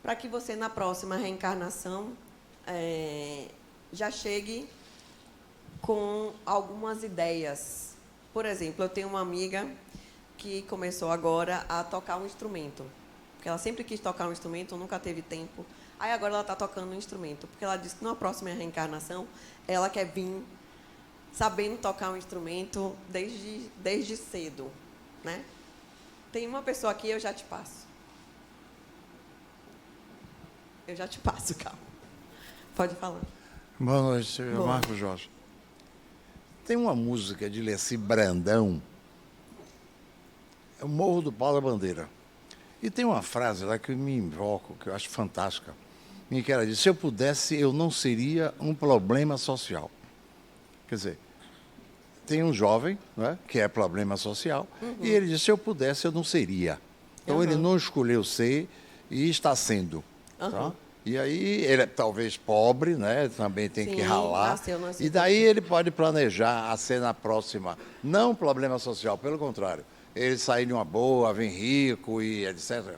para que você, na próxima reencarnação, já chegue com algumas ideias. Por exemplo, eu tenho uma amiga que começou agora a tocar um instrumento, porque ela sempre quis tocar um instrumento, nunca teve tempo. Aí agora ela está tocando um instrumento, porque ela disse que na próxima reencarnação ela quer vir sabendo tocar um instrumento desde cedo, né? Tem uma pessoa aqui, eu já te passo. Eu já te passo, calma. Pode falar. Boa noite, Marcos Jorge. Tem uma música de Leci Brandão, é o Morro do Pau da Bandeira. E tem uma frase lá que eu me invoco, que eu acho fantástica, em que ela diz: se eu pudesse, eu não seria um problema social. Quer dizer, tem um jovem, né, que é problema social, e ele diz: se eu pudesse, eu não seria. Então, ele não escolheu ser e está sendo. Tá? E aí, ele é talvez pobre, né, também tem que ralar. Nasceu. E daí ele pode planejar a ser na próxima, não problema social, pelo contrário. Ele sair de uma boa, vem rico e etc.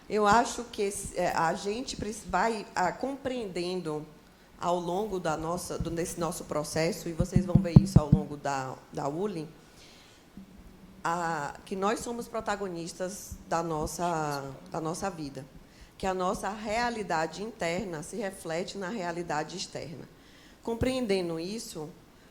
Eu acho que a gente vai compreendendo ao longo desse nosso processo, e vocês vão ver isso ao longo da ULI, que nós somos protagonistas da nossa vida, que a nossa realidade interna se reflete na realidade externa. Compreendendo isso,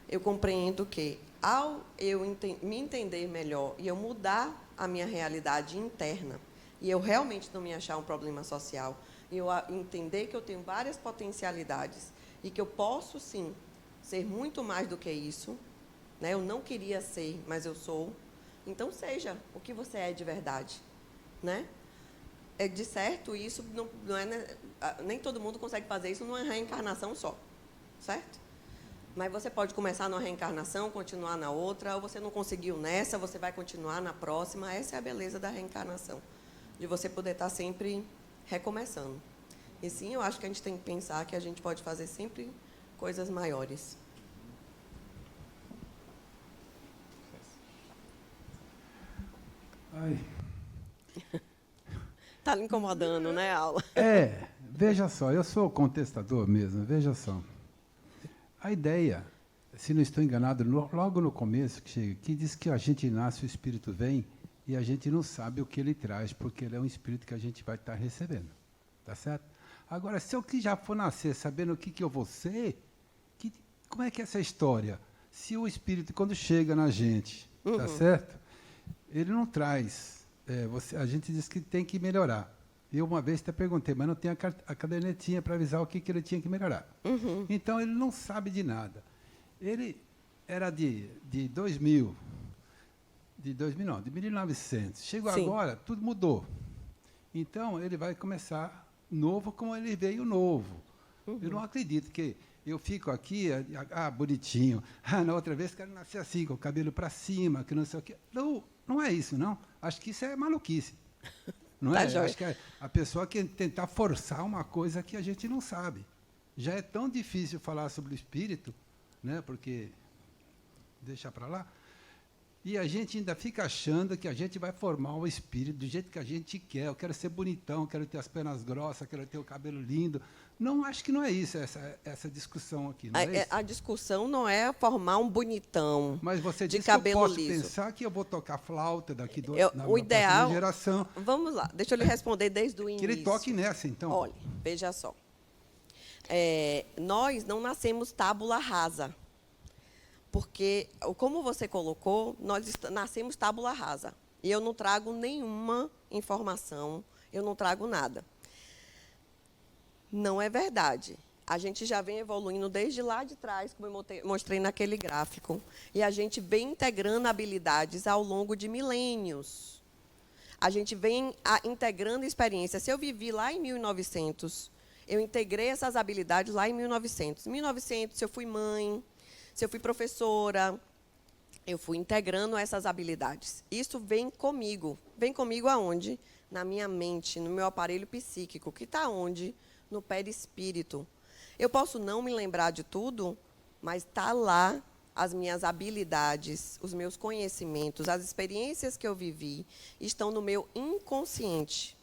eu compreendo que, ao eu me entender melhor e eu mudar a minha realidade interna, e eu realmente não me achar um problema social, e eu entender que eu tenho várias potencialidades e que eu posso, sim, ser muito mais do que isso, né? Eu não queria ser, mas eu sou. Então, seja o que você é de verdade, né? De certo, isso não é, nem todo mundo consegue fazer isso numa reencarnação só, certo? Mas você pode começar numa reencarnação, continuar na outra, ou você não conseguiu nessa, você vai continuar na próxima. Essa é a beleza da reencarnação, de você poder estar sempre recomeçando. E sim, eu acho que a gente tem que pensar que a gente pode fazer sempre coisas maiores. Ai. Está lhe incomodando, né, a aula? Veja só, eu sou contestador mesmo, veja só. A ideia se não estou enganado, logo no começo, que chega aqui, diz que a gente nasce, o Espírito vem, e a gente não sabe o que ele traz, porque ele é um Espírito que a gente vai estar recebendo. Tá certo? Agora, se eu que já for nascer sabendo o que eu vou ser, como é que é essa história? Se o Espírito, quando chega na gente, tá certo? Ele não traz. A gente diz que tem que melhorar. Eu uma vez até perguntei, mas não tem a cadernetinha para avisar o que ele tinha que melhorar. Então, ele não sabe de nada. Ele era de 2000, de 1900. Chegou Sim. agora, tudo mudou. Então, ele vai começar novo como ele veio novo. Eu não acredito que eu fico aqui, bonitinho. Na outra vez quero nascer assim, com o cabelo para cima, que não sei o quê. Não é isso, não. Acho que isso é maluquice. Não Tá é? joia. Acho que a pessoa quer tentar forçar uma coisa que a gente não sabe. Já é tão difícil falar sobre o espírito, né? Porque deixa para lá. E a gente ainda fica achando que a gente vai formar o espírito do jeito que a gente quer. Eu quero ser bonitão, quero ter as pernas grossas, quero ter o cabelo lindo. Não, acho que não é isso, essa discussão aqui. Não é isso? A discussão não é formar um bonitão Mas você de disse que eu cabelo posso liso. pensar que eu vou tocar flauta daqui na O próxima ideal. geração. Vamos lá, deixa eu lhe responder desde o Que início. ele toque nessa, então. Olha, veja só. Nós não nascemos tábula rasa. Porque, como você colocou, nós nascemos tábula rasa. E eu não trago nenhuma informação, eu não trago nada. Não é verdade. A gente já vem evoluindo desde lá de trás, como eu mostrei naquele gráfico. E a gente vem integrando habilidades ao longo de milênios. A gente vem integrando experiências. Se eu vivi lá em 1900, eu integrei essas habilidades lá em 1900. Em 1900, se eu fui mãe, se eu fui professora, eu fui integrando essas habilidades. Isso vem comigo. Vem comigo aonde? Na minha mente, no meu aparelho psíquico, que está onde? No perispírito. Eu posso não me lembrar de tudo, mas está lá as minhas habilidades, os meus conhecimentos, as experiências que eu vivi, estão no meu inconsciente.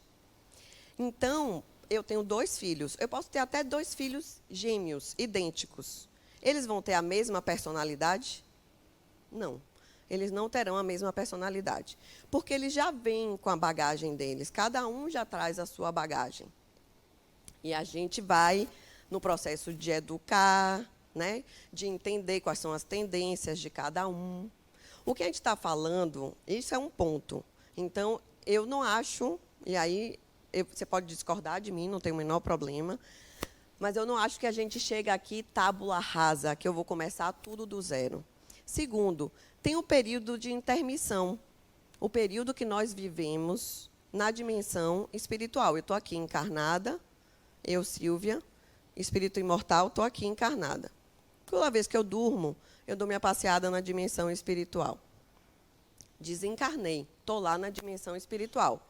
Então, eu tenho 2 filhos. Eu posso ter até 2 filhos gêmeos, idênticos. Eles vão ter a mesma personalidade? Não. Eles não terão a mesma personalidade. Porque eles já vêm com a bagagem deles. Cada um já traz a sua bagagem. E a gente vai no processo de educar, né? De entender quais são as tendências de cada um. O que a gente está falando, isso é um ponto. Então, eu não acho, e aí você pode discordar de mim, não tem o menor problema, mas eu não acho que a gente chega aqui tábula rasa, que eu vou começar tudo do zero. Segundo, tem o período de intermissão, o período que nós vivemos na dimensão espiritual. Eu estou aqui encarnada, eu, Silvia, espírito imortal, estou aqui encarnada. Toda vez que eu durmo, eu dou minha passeada na dimensão espiritual. Desencarnei, estou lá na dimensão espiritual.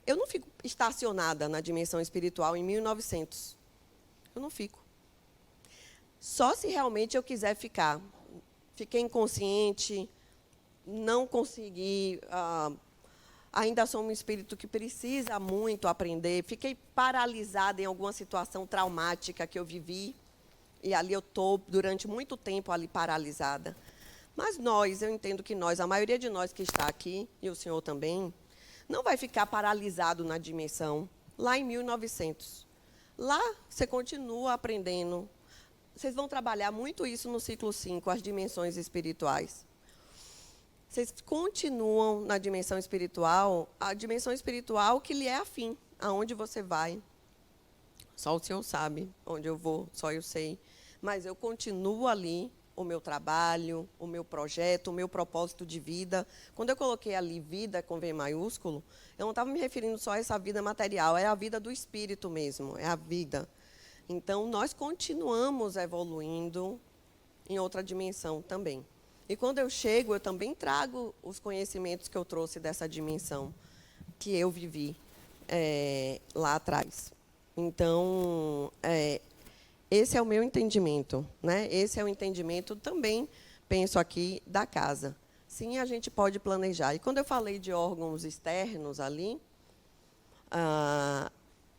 Eu não fico estacionada na dimensão espiritual em 1900. Eu não fico. Só se realmente eu quiser ficar. Fiquei inconsciente, não consegui, ainda sou um espírito que precisa muito aprender, fiquei paralisada em alguma situação traumática que eu vivi, e ali eu estou durante muito tempo ali paralisada. Mas eu entendo que a maioria de nós que está aqui, e o senhor também, não vai ficar paralisado na dimensão, lá em 1900. Lá, você continua aprendendo. Vocês vão trabalhar muito isso no ciclo 5, as dimensões espirituais. Vocês continuam na dimensão espiritual, a dimensão espiritual que lhe é afim, aonde você vai. Só o senhor sabe onde eu vou, só eu sei. Mas eu continuo ali, o meu trabalho, o meu projeto, o meu propósito de vida. Quando eu coloquei ali vida com V maiúsculo, eu não estava me referindo só a essa vida material, é a vida do espírito mesmo, é a vida. Então, nós continuamos evoluindo em outra dimensão também. E quando eu chego, eu também trago os conhecimentos que eu trouxe dessa dimensão que eu vivi lá atrás. Então, esse é o meu entendimento, né? Esse é o entendimento também, penso aqui, da casa. Sim, a gente pode planejar. E quando eu falei de órgãos externos ali,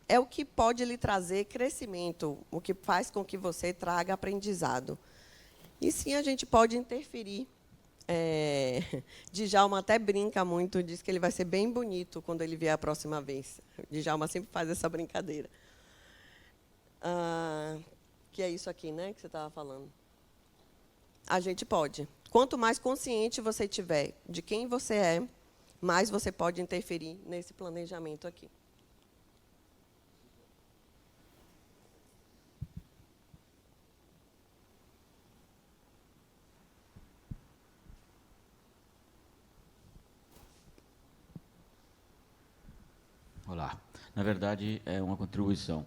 é o que pode lhe trazer crescimento, o que faz com que você traga aprendizado. E sim, a gente pode interferir. Djalma até brinca muito, diz que ele vai ser bem bonito quando ele vier a próxima vez. Djalma sempre faz essa brincadeira. Que é isso aqui, né, que você estava falando. A gente pode. Quanto mais consciente você tiver de quem você é, mais você pode interferir nesse planejamento aqui. Olá. Na verdade, é uma contribuição.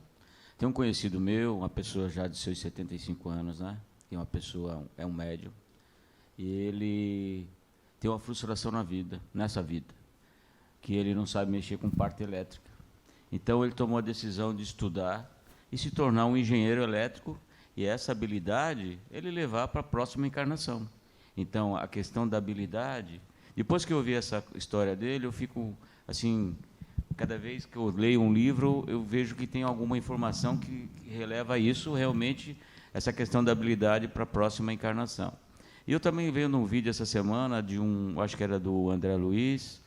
Tem um conhecido meu, uma pessoa já de seus 75 anos, né? Tem uma pessoa, é um médium, e ele tem uma frustração nessa vida, que ele não sabe mexer com parte elétrica. Então, ele tomou a decisão de estudar e se tornar um engenheiro elétrico, e essa habilidade ele levar para a próxima encarnação. Então, a questão da habilidade, depois que eu ouvi essa história dele, eu fico assim, cada vez que eu leio um livro, eu vejo que tem alguma informação que releva isso, realmente, essa questão da habilidade para a próxima encarnação. E eu também vendo um vídeo essa semana, acho que era do André Luiz,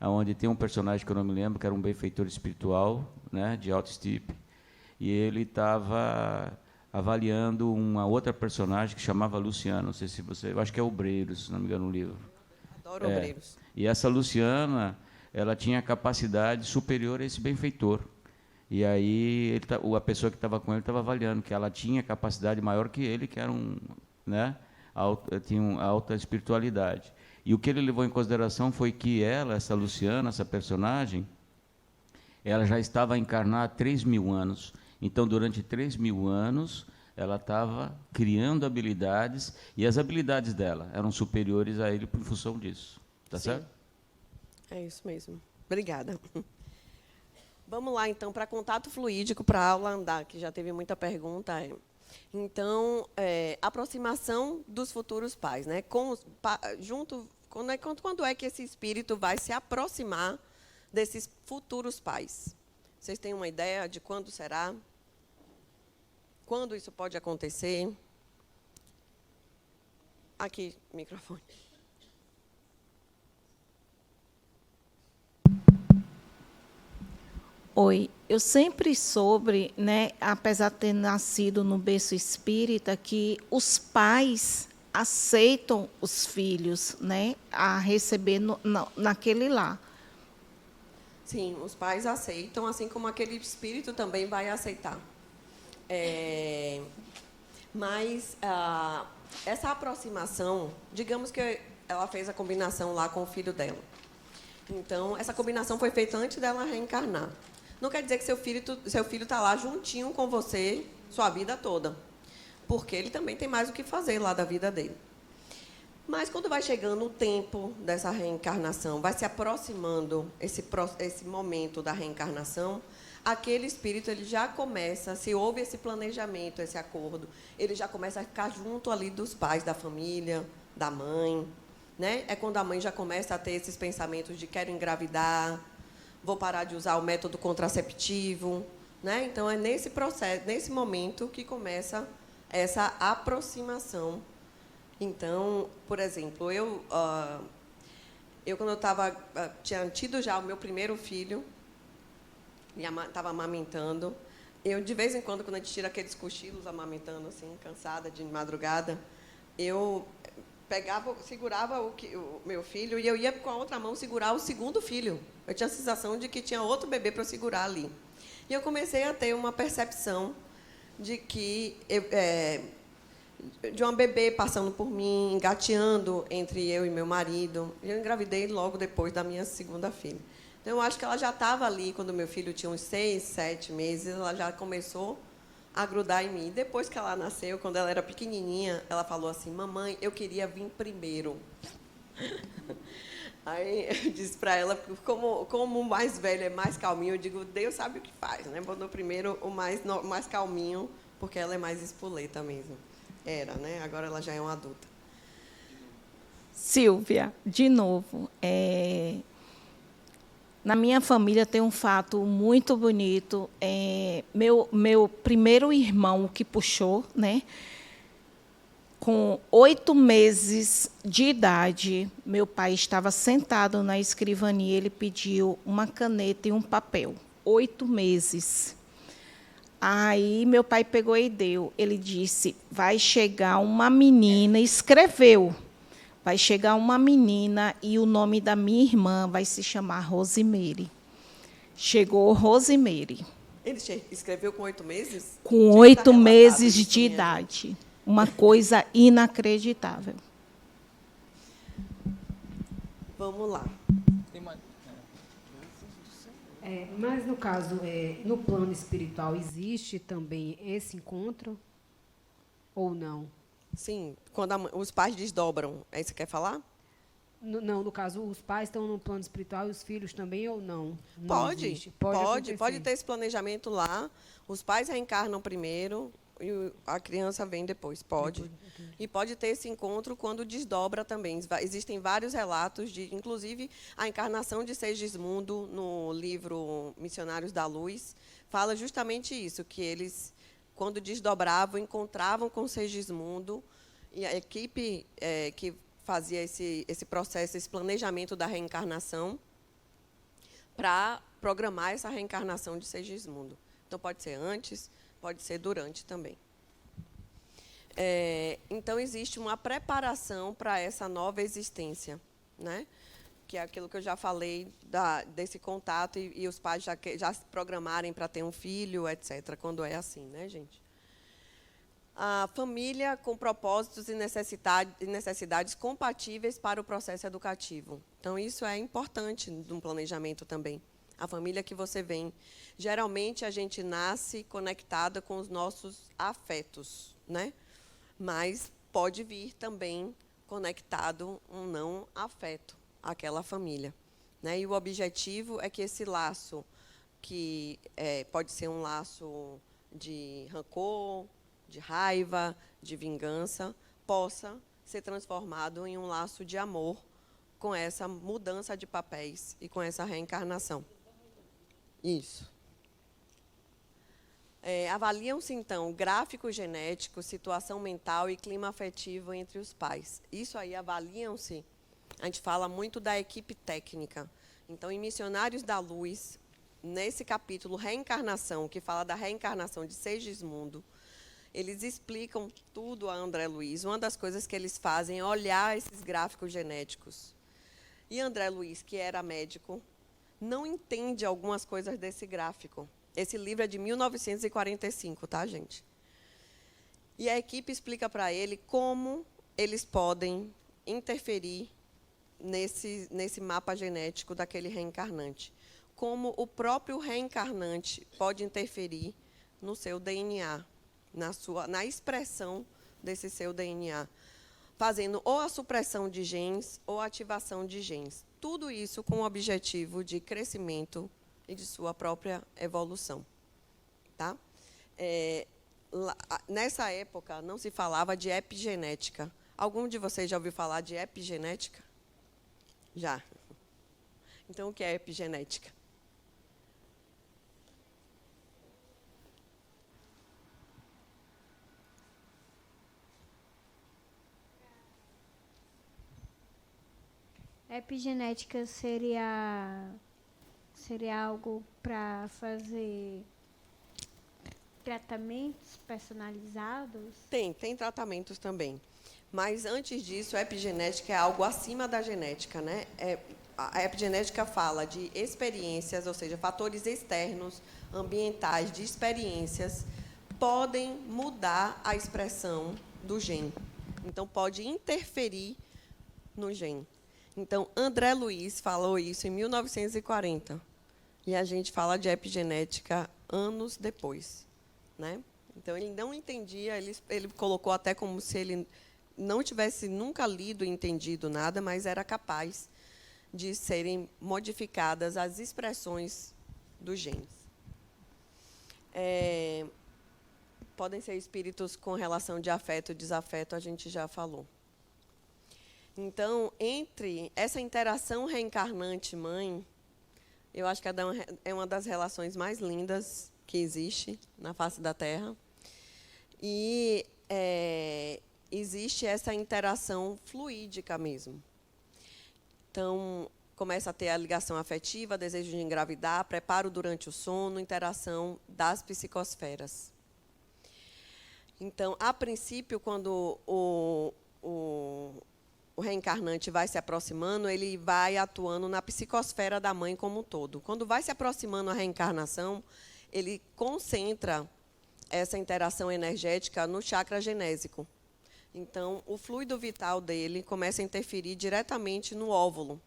onde tem um personagem que eu não me lembro, que era um benfeitor espiritual, né, de alto estipe, e ele estava avaliando uma outra personagem que chamava Luciana, não sei se você... Eu acho que é Obreiros, se não me engano, no livro. Adoro Obreiros. E essa Luciana, ela tinha capacidade superior a esse benfeitor. E aí a pessoa que estava com ele estava avaliando que ela tinha capacidade maior que ele, que era tinha uma alta espiritualidade. E o que ele levou em consideração foi que essa Luciana, essa personagem, ela já estava encarnada há 3.000 anos. Então, durante 3.000 anos, ela estava criando habilidades, e as habilidades dela eram superiores a ele por função disso. Tá certo? É isso mesmo. Obrigada. Vamos lá, então, para contato fluídico, para a aula andar, que já teve muita pergunta. Então, aproximação dos futuros pais, né? Quando é que esse espírito vai se aproximar desses futuros pais? Vocês têm uma ideia de quando será? Quando isso pode acontecer? Aqui, microfone. Oi, eu sempre soube, né, apesar de ter nascido no berço espírita, que os pais aceitam os filhos, né, a receber naquele lar. Sim, os pais aceitam, assim como aquele espírito também vai aceitar. Mas essa aproximação, digamos que ela fez a combinação lá com o filho dela. Então, essa combinação foi feita antes dela reencarnar. Não quer dizer que seu filho está lá juntinho com você sua vida toda, porque ele também tem mais o que fazer lá da vida dele. Mas, quando vai chegando o tempo dessa reencarnação, vai se aproximando esse momento da reencarnação, aquele espírito ele já começa, se houve esse planejamento, esse acordo, ele já começa a ficar junto ali dos pais, da família, da mãe. Né? É quando a mãe já começa a ter esses pensamentos de quero engravidar, vou parar de usar o método contraceptivo. Né? Então, é nesse processo, nesse momento, que começa essa aproximação. Então, por exemplo, eu quando eu tinha tido já o meu primeiro filho, e estava amamentando, de vez em quando a gente tira aqueles cochilos amamentando, assim, cansada, de madrugada, eu segurava o meu filho e eu ia com a outra mão segurar o segundo filho. Eu tinha a sensação de que tinha outro bebê para eu segurar ali. E eu comecei a ter uma percepção de que de uma bebê passando por mim, engateando entre eu e meu marido. Eu engravidei logo depois da minha segunda filha. Então, eu acho que ela já estava ali, quando meu filho tinha uns 6, 7 meses, ela já começou a grudar em mim. Depois que ela nasceu, quando ela era pequenininha, ela falou assim, mamãe, eu queria vir primeiro. Aí eu disse para ela, como o mais velho é mais calminho, eu digo, Deus sabe o que faz, né? Botou primeiro o mais calminho, porque ela é mais espoleta mesmo. Era, né? Agora ela já é uma adulta. Silvia, de novo, na minha família tem um fato muito bonito. Meu primeiro irmão que puxou, né? Com 8 meses de idade, meu pai estava sentado na escrivania, ele pediu uma caneta e um papel. 8 meses. Aí meu pai pegou e deu. Ele disse, vai chegar uma menina, escreveu. Vai chegar uma menina e o nome da minha irmã vai se chamar Rosimeire. Chegou Rosimeire. Ele escreveu com 8 meses? Com 8 meses de idade. Uma coisa inacreditável. Vamos lá. Mas, no caso, no plano espiritual, existe também esse encontro? Ou não? Sim, quando os pais desdobram. É isso que você quer falar? Não, no caso, os pais estão no plano espiritual e os filhos também, ou não? Não Pode, existe? pode ter esse planejamento lá. Os pais reencarnam primeiro e a criança vem depois, pode. E pode ter esse encontro quando desdobra também. Existem vários relatos, inclusive a encarnação de Segismundo, no livro Missionários da Luz, fala justamente isso, que eles, quando desdobravam, encontravam com Segismundo, e a equipe que fazia esse processo, esse planejamento da reencarnação, para programar essa reencarnação de Segismundo. Então, pode ser antes, pode ser durante também. Então, existe uma preparação para essa nova existência, né? Que é aquilo que eu já falei, desse contato, e os pais já se programarem para ter um filho, etc., quando é assim, né, gente? A família com propósitos e necessidades compatíveis para o processo educativo. Então, isso é importante no planejamento também. A família que você vem. Geralmente, a gente nasce conectada com os nossos afetos, né? Mas pode vir também conectado um não afeto àquela família, né? E o objetivo é que esse laço, que pode ser um laço de rancor, de raiva, de vingança, possa ser transformado em um laço de amor com essa mudança de papéis e com essa reencarnação. Isso. Avaliam-se, então, gráfico genético, situação mental e clima afetivo entre os pais. Isso aí, avaliam-se, a gente fala muito da equipe técnica. Então, em Missionários da Luz, nesse capítulo Reencarnação, que fala da reencarnação de Segismundo, eles explicam tudo a André Luiz. Uma das coisas que eles fazem é olhar esses gráficos genéticos. E André Luiz, que era médico, não entende algumas coisas desse gráfico. Esse livro é de 1945, tá, gente? E a equipe explica para ele como eles podem interferir nesse mapa genético daquele reencarnante. Como o próprio reencarnante pode interferir no seu DNA, na expressão desse seu DNA, fazendo ou a supressão de genes ou a ativação de genes. Tudo isso com o objetivo de crescimento e de sua própria evolução. Tá? Nessa época, não se falava de epigenética. Algum de vocês já ouviu falar de epigenética? Já. Então, o que é epigenética? Epigenética seria algo para fazer tratamentos personalizados? Tem tratamentos também. Mas, antes disso, a epigenética é algo acima da genética, né? A epigenética fala de experiências, ou seja, fatores externos, ambientais, de experiências, podem mudar a expressão do gene. Então, pode interferir no gene. Então, André Luiz falou isso em 1940. E a gente fala de epigenética anos depois, né? Então, ele não entendia, ele colocou até como se ele não tivesse nunca lido e entendido nada, mas era capaz de serem modificadas as expressões dos genes. Podem ser espíritos com relação de afeto e desafeto, a gente já falou. Então, entre essa interação reencarnante-mãe, eu acho que é uma das relações mais lindas que existe na face da Terra. E existe essa interação fluídica mesmo. Então, começa a ter a ligação afetiva, desejo de engravidar, preparo durante o sono, interação das psicosferas. Então, a princípio, quando o reencarnante vai se aproximando, ele vai atuando na psicosfera da mãe como um todo. Quando vai se aproximando a reencarnação, ele concentra essa interação energética no chakra genésico. Então, o fluido vital dele começa a interferir diretamente no óvulo.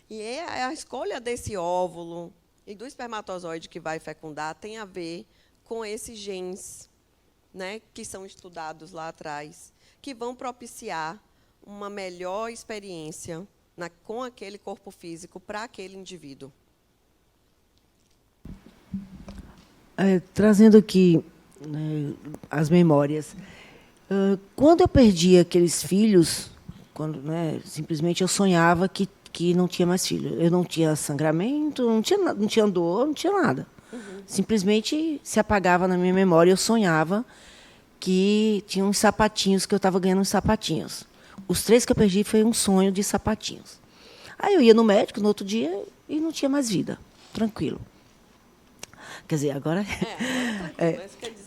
E a escolha desse óvulo e do espermatozoide que vai fecundar tem a ver com esses genes, né, que são estudados lá atrás, que vão propiciar uma melhor experiência com aquele corpo físico para aquele indivíduo. Trazendo aqui, né, as memórias. Quando eu perdi aqueles filhos, quando, né, simplesmente eu sonhava que não tinha mais filho. Eu não tinha sangramento, não tinha dor, não tinha nada. Simplesmente se apagava na minha memória. Eu sonhava que tinha uns sapatinhos, que eu estava ganhando uns sapatinhos. Os 3 que eu perdi foi um sonho de sapatinhos. Aí eu ia no médico no outro dia e não tinha mais vida. Tranquilo. Quer dizer, agora...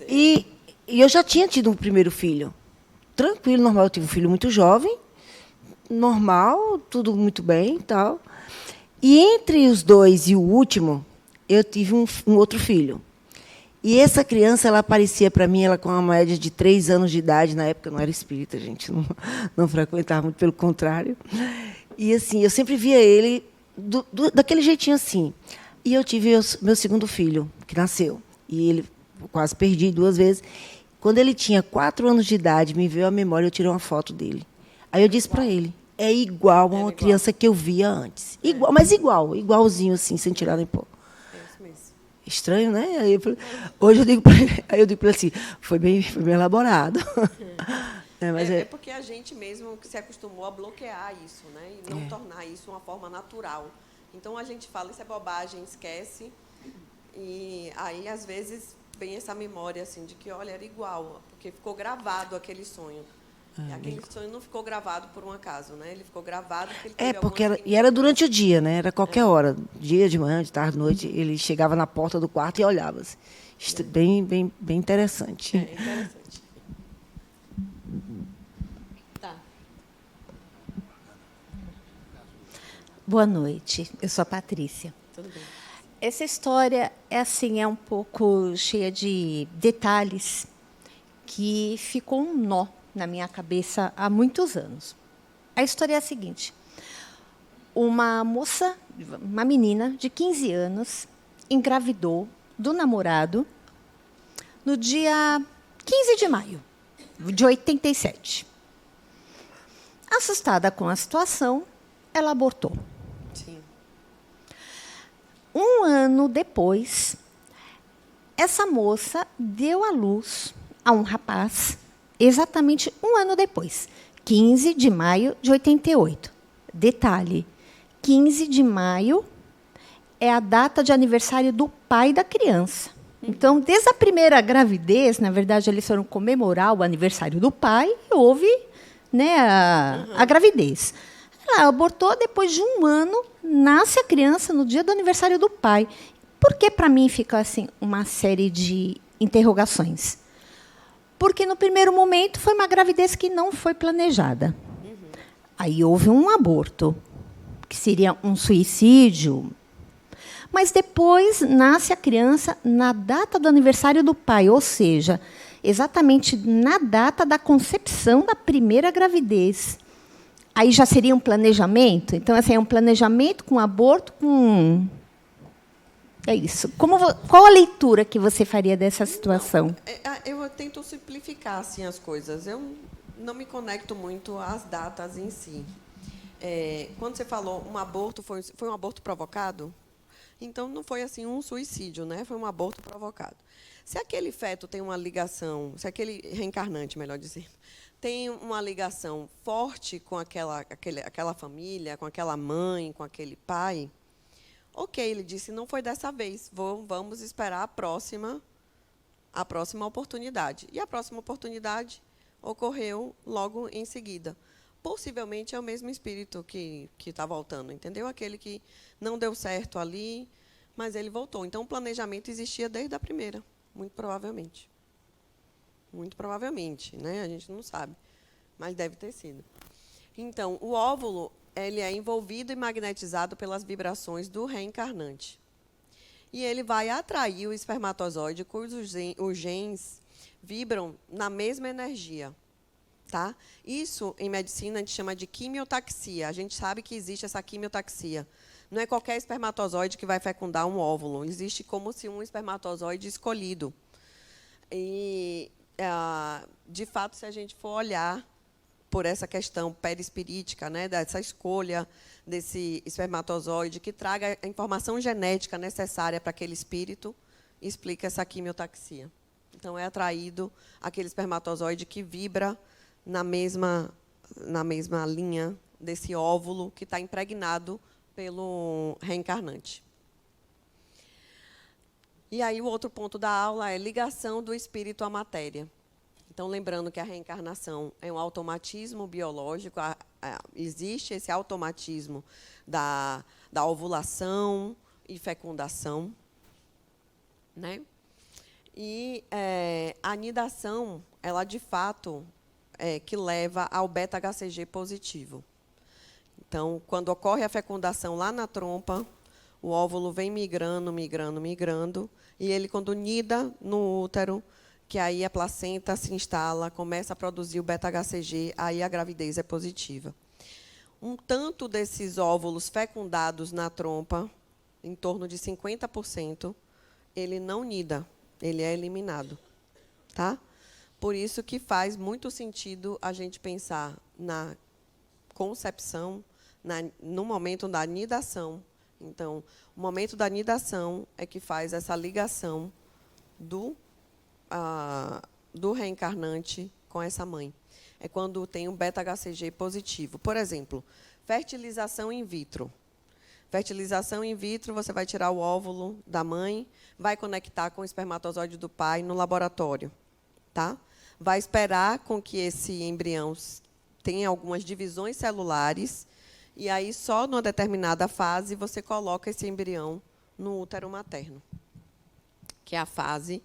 E eu já tinha tido um primeiro filho. Tranquilo, normal. Eu tive um filho muito jovem, normal, tudo muito bem e tal. E entre os 2 e o último, eu tive um outro filho. E essa criança, ela aparecia para mim, ela com uma média de 3 anos de idade. Na época eu não era espírita, gente, não frequentava muito, pelo contrário. E assim, eu sempre via ele daquele jeitinho assim. E eu tive meu segundo filho, que nasceu. E ele quase perdi 2 vezes. Quando ele tinha 4 anos de idade, me veio à memória, eu tirei uma foto dele. Aí eu disse para ele, é igual a uma criança que eu via antes. Igual, mas igualzinho, assim, sem tirar nem pôr. Estranho, né? Aí hoje eu digo para ele, assim, foi bem elaborado. Mas é porque a gente mesmo que se acostumou a bloquear isso, né? E não tornar isso uma forma natural. Então, a gente fala, isso é bobagem, esquece. E aí, às vezes, vem essa memória assim, de que, olha, era igual, porque ficou gravado aquele sonho. E aquele sonho não ficou gravado por um acaso, né? Ele ficou gravado porque ele teve porque era durante o dia, né? Era qualquer hora. Dia, de manhã, de tarde, de noite. Ele chegava na porta do quarto e olhava. Assim. Bem interessante. Interessante. Tá. Boa noite. Eu sou a Patrícia. Tudo bem. Essa história é um pouco cheia de detalhes que ficou um nó na minha cabeça há muitos anos. A história é a seguinte: uma menina de 15 anos, engravidou do namorado no dia 15 de maio de 87. Assustada com a situação, ela abortou. Sim. 1 ano depois, essa moça deu à luz a um rapaz, exatamente 1 ano depois, 15 de maio de 88. Detalhe, 15 de maio é a data de aniversário do pai da criança. Então, desde a primeira gravidez, na verdade, eles foram comemorar o aniversário do pai e houve, né, a gravidez. Ela abortou, depois de 1 ano, nasce a criança no dia do aniversário do pai. Por que, para mim, fica assim, uma série de interrogações? Porque, no primeiro momento, foi uma gravidez que não foi planejada. Aí houve um aborto, que seria um suicídio. Mas depois nasce a criança na data do aniversário do pai, ou seja, exatamente na data da concepção da primeira gravidez. Aí já seria um planejamento? Então, assim, é um planejamento com aborto, com... É isso. Qual a leitura que você faria dessa situação? Eu tento simplificar assim, as coisas. Eu não me conecto muito às datas em si. Quando você falou um aborto, foi um aborto provocado? Então, não foi assim um suicídio, né? Foi um aborto provocado. Se aquele feto tem uma ligação, se aquele reencarnante, melhor dizendo, tem uma ligação forte com aquela família, com aquela mãe, com aquele pai, ok, ele disse, não foi dessa vez, vamos esperar a próxima oportunidade. E a próxima oportunidade, ocorreu logo em seguida. Possivelmente é o mesmo espírito que está voltando, entendeu? Aquele que não deu certo ali, mas ele voltou. Então, o planejamento existia desde a primeira, muito provavelmente. Muito provavelmente, né? A gente não sabe, mas deve ter sido. Então, o óvulo ele é envolvido e magnetizado pelas vibrações do reencarnante. E ele vai atrair o espermatozoide cujos os genes vibram na mesma energia. Tá? Isso, em medicina, a gente chama de quimiotaxia. A gente sabe que existe essa quimiotaxia. Não é qualquer espermatozoide que vai fecundar um óvulo. Existe como se um espermatozoide escolhido. E, de fato, se a gente for olhar por essa questão perispirítica, né, dessa escolha desse espermatozoide que traga a informação genética necessária para aquele espírito, explica essa quimiotaxia. Então, é atraído aquele espermatozoide que vibra na mesma linha desse óvulo que está impregnado pelo reencarnante. E aí, o outro ponto da aula é ligação do espírito à matéria. Então, lembrando que a reencarnação é um automatismo biológico, existe esse automatismo da ovulação e fecundação, né? E a anidação, ela, de fato, que leva ao beta-HCG positivo. Então, quando ocorre a fecundação lá na trompa, o óvulo vem migrando, e ele, quando nida no útero, que aí a placenta se instala, começa a produzir o beta-HCG, aí a gravidez é positiva. Um tanto desses óvulos fecundados na trompa, em torno de 50%, ele não nida, ele é eliminado. Tá? Por isso que faz muito sentido a gente pensar na concepção, no momento da nidação. Então, o momento da nidação é que faz essa ligação do reencarnante com essa mãe. É quando tem um beta-HCG positivo. Por exemplo, fertilização in vitro. Fertilização in vitro, você vai tirar o óvulo da mãe, vai conectar com o espermatozoide do pai no laboratório. Tá? Vai esperar com que esse embrião tenha algumas divisões celulares, e aí, só numa determinada fase, você coloca esse embrião no útero materno, que é a fase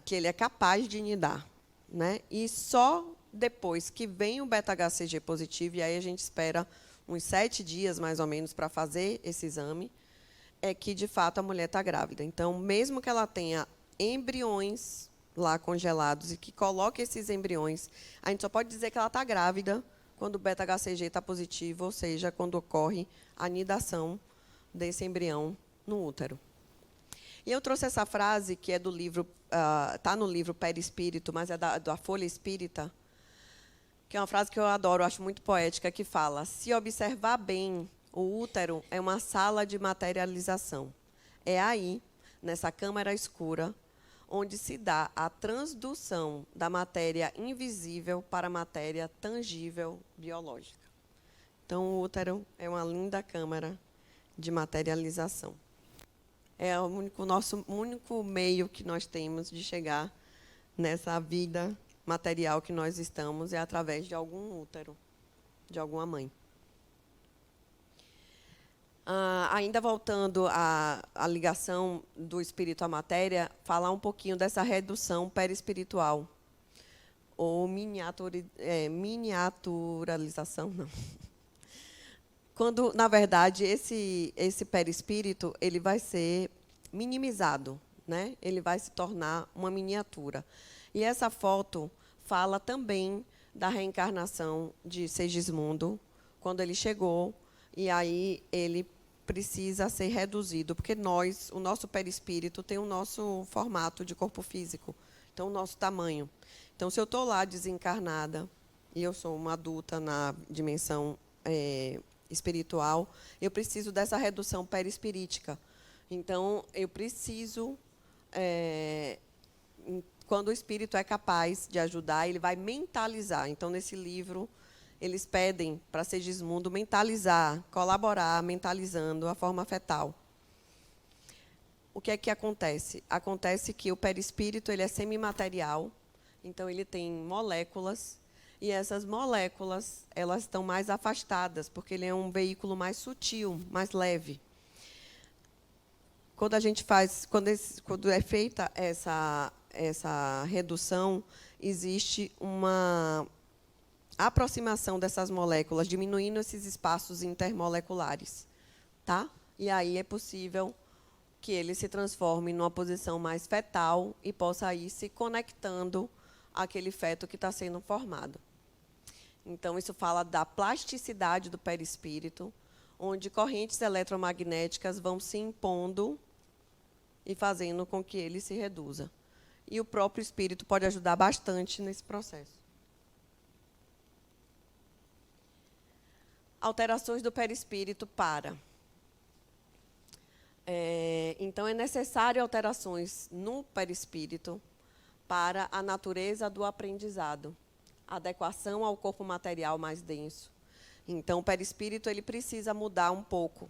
que ele é capaz de nidar. Né? E só depois que vem o beta-HCG positivo, e aí a gente espera uns 7 dias, mais ou menos, para fazer esse exame, é que, de fato, a mulher está grávida. Então, mesmo que ela tenha embriões lá congelados e que coloque esses embriões, a gente só pode dizer que ela está grávida quando o beta-HCG está positivo, ou seja, quando ocorre a nidação desse embrião no útero. E eu trouxe essa frase, que é do livro, está no livro Perispírito, mas é da Folha Espírita, que é uma frase que eu adoro, acho muito poética, que fala: se observar bem, o útero é uma sala de materialização. É aí, nessa câmara escura, onde se dá a transdução da matéria invisível para a matéria tangível biológica. Então, o útero é uma linda câmara de materialização. É o nosso único meio que nós temos de chegar nessa vida material que nós estamos, é através de algum útero, de alguma mãe. Ainda voltando à ligação do espírito à matéria, falar um pouquinho dessa redução perispiritual, ou miniaturalização, não. Quando, na verdade, esse perispírito ele vai ser minimizado, né? Ele vai se tornar uma miniatura. E essa foto fala também da reencarnação de Segismundo, quando ele chegou, e aí ele precisa ser reduzido, porque o nosso perispírito tem o nosso formato de corpo físico, então o nosso tamanho. Então, se eu estou lá desencarnada, e eu sou uma adulta na dimensão espiritual, eu preciso dessa redução perispirítica. Então, eu preciso, quando o espírito é capaz de ajudar, ele vai mentalizar. Então, nesse livro, eles pedem para Segismundo mentalizar, colaborar, mentalizando a forma fetal. O que é que acontece? Acontece que o perispírito ele é semimaterial, Então, ele tem moléculas, e essas moléculas elas estão mais afastadas, porque ele é um veículo mais sutil, mais leve. Quando a gente faz, quando é feita essa redução, existe uma aproximação dessas moléculas, diminuindo esses espaços intermoleculares, tá? E aí é possível que ele se transforme numa posição mais fetal e possa ir se conectando àquele feto que está sendo formado. Então, isso fala da plasticidade do perispírito, onde correntes eletromagnéticas vão se impondo e fazendo com que ele se reduza. E o próprio espírito pode ajudar bastante nesse processo. Alterações do perispírito para. Então, é necessário alterações no perispírito para a natureza do aprendizado, adequação ao corpo material mais denso. Então, o perispírito ele precisa mudar um pouco.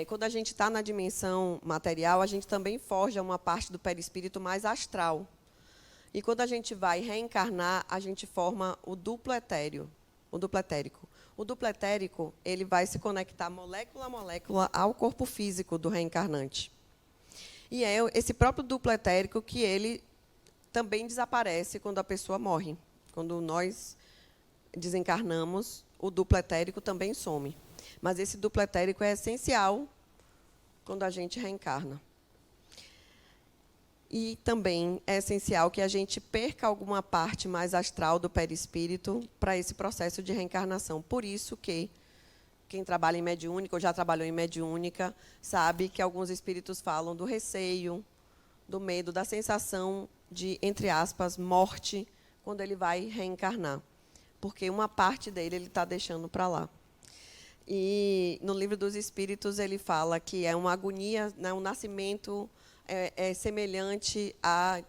Quando a gente está na dimensão material, a gente também forja uma parte do perispírito mais astral. E quando a gente vai reencarnar, a gente forma o duplo etéreo, o duplo etérico. O duplo etérico ele vai se conectar molécula a molécula ao corpo físico do reencarnante. E é esse próprio duplo etérico que ele também desaparece quando a pessoa morre. Quando nós desencarnamos, o duplo etérico também some. Mas esse duplo etérico é essencial quando a gente reencarna. E também é essencial que a gente perca alguma parte mais astral do perispírito para esse processo de reencarnação. Por isso que quem trabalha em mediúnica, ou já trabalhou em mediúnica, sabe que alguns espíritos falam do receio, do medo, da sensação de, entre aspas, morte, quando ele vai reencarnar. Porque uma parte dele ele está deixando para lá. E no Livro dos Espíritos ele fala que é uma agonia, né, o nascimento é semelhante à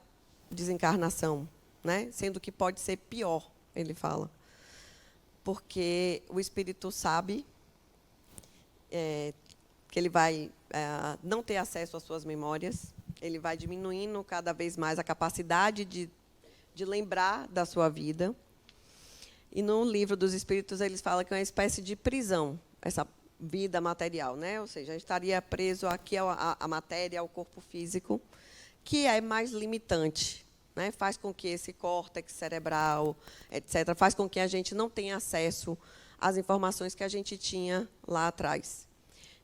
desencarnação, né? Sendo que pode ser pior, ele fala. Porque o espírito sabe que ele vai não ter acesso às suas memórias, ele vai diminuindo cada vez mais a capacidade de lembrar da sua vida. E no Livro dos Espíritos eles falam que é uma espécie de prisão, essa vida material, né? Ou seja, a gente estaria preso aqui à matéria, ao corpo físico, que é mais limitante, né? Faz com que esse córtex cerebral, etc., faz com que a gente não tenha acesso às informações que a gente tinha lá atrás.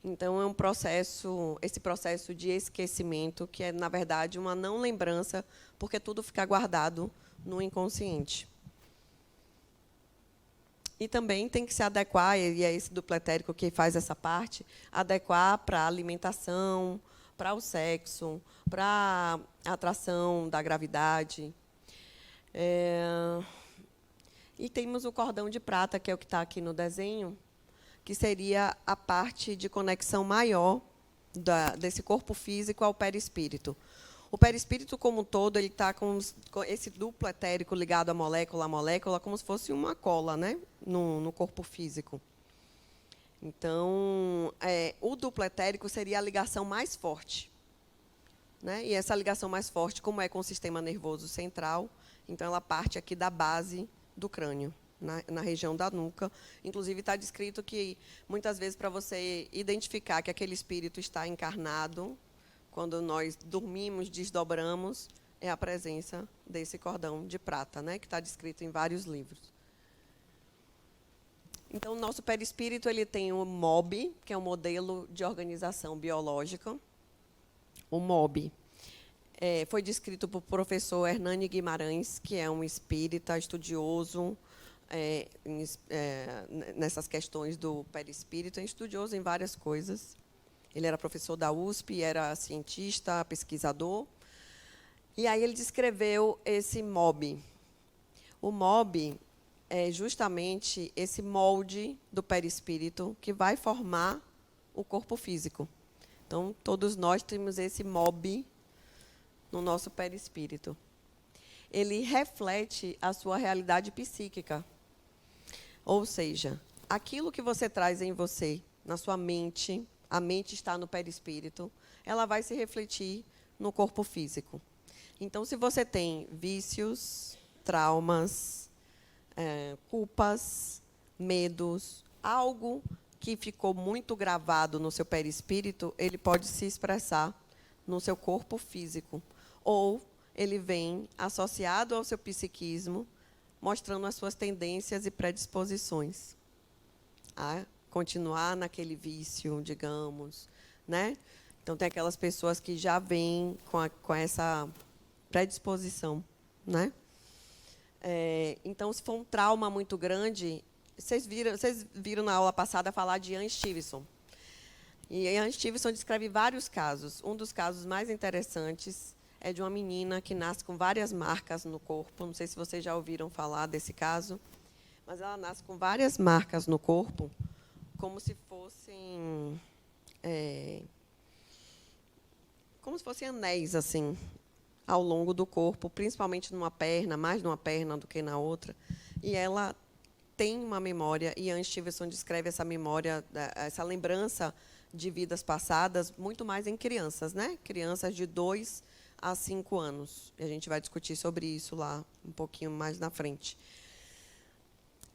Então, é um processo, esse processo de esquecimento, que é, na verdade, uma não lembrança, porque tudo fica guardado no inconsciente. E também tem que se adequar, e é esse duplo etérico que faz essa parte, adequar para a alimentação, para o sexo, para a atração da gravidade. E temos o cordão de prata, que é o que está aqui no desenho, que seria a parte de conexão maior desse corpo físico ao perispírito. O perispírito, como um todo, ele está com esse duplo etérico ligado a molécula, como se fosse uma cola, né, no corpo físico. Então, o duplo etérico seria a ligação mais forte, né? E essa ligação mais forte, como é com o sistema nervoso central, então ela parte aqui da base do crânio, na região da nuca. Inclusive, está descrito que, muitas vezes, para você identificar que aquele espírito está encarnado, quando nós dormimos, desdobramos, é a presença desse cordão de prata, né, que está descrito em vários livros. Então, o nosso perispírito ele tem o MOB, que é um modelo de organização biológica. O MOB foi descrito por professor Hernani Guimarães, que é um espírita estudioso nessas questões do perispírito, é estudioso em várias coisas. Ele era professor da USP, era cientista, pesquisador. E aí ele descreveu esse MOB. O MOB é justamente esse molde do perispírito que vai formar o corpo físico. Então, todos nós temos esse MOB no nosso perispírito. Ele reflete a sua realidade psíquica. Ou seja, aquilo que você traz em você, na sua mente, a mente está no perispírito, ela vai se refletir no corpo físico. Então, se você tem vícios, traumas, culpas, medos, algo que ficou muito gravado no seu perispírito, ele pode se expressar no seu corpo físico. Ou ele vem associado ao seu psiquismo, mostrando as suas tendências e predisposições a continuar naquele vício, digamos, né? Então, tem aquelas pessoas que já vêm com essa predisposição, né? Então, se for um trauma muito grande, vocês viram na aula passada falar de Ian Stevenson. E Ian Stevenson descreve vários casos. Um dos casos mais interessantes é de uma menina que nasce com várias marcas no corpo. Não sei se vocês já ouviram falar desse caso, mas ela nasce com várias marcas no corpo, como se fossem anéis, assim, ao longo do corpo, principalmente numa perna, mais numa perna do que na outra. E ela tem uma memória, e Ian Stevenson descreve essa memória, essa lembrança de vidas passadas, muito mais em crianças, né? Crianças de 2 a 5 anos. E a gente vai discutir sobre isso lá um pouquinho mais na frente.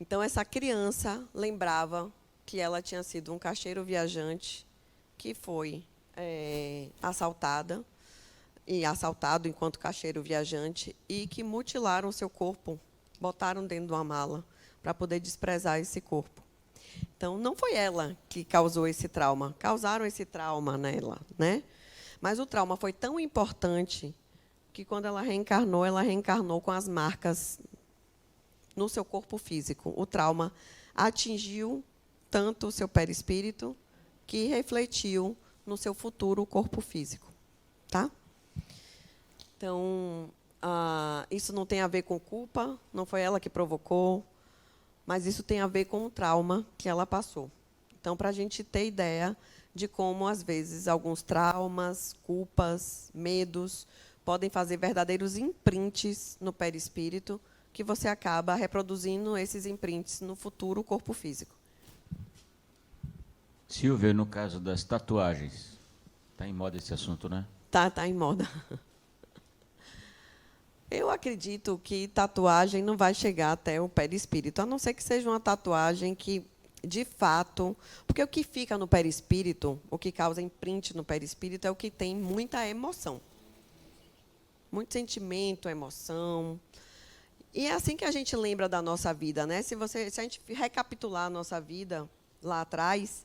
Então, essa criança lembrava que ela tinha sido um caixeiro viajante que foi assaltado enquanto caixeiro viajante e que mutilaram seu corpo, botaram dentro de uma mala para poder desprezar esse corpo. Então, não foi ela que causou esse trauma, causaram esse trauma nela, né? Mas o trauma foi tão importante que, quando ela reencarnou com as marcas no seu corpo físico. O trauma atingiu tanto o seu perispírito que refletiu no seu futuro corpo físico. Tá? Então, isso não tem a ver com culpa, não foi ela que provocou, mas isso tem a ver com o trauma que ela passou. Então, para a gente ter ideia de como, às vezes, alguns traumas, culpas, medos podem fazer verdadeiros imprints no perispírito, que você acaba reproduzindo esses imprints no futuro corpo físico. Silvia, no caso das tatuagens, está em moda esse assunto, né? Tá em moda. Eu acredito que tatuagem não vai chegar até o perispírito, a não ser que seja uma tatuagem que, de fato... Porque o que fica no perispírito, o que causa imprint no perispírito, é o que tem muita emoção. Muito sentimento, emoção. E é assim que a gente lembra da nossa vida, né? Se a gente recapitular a nossa vida lá atrás,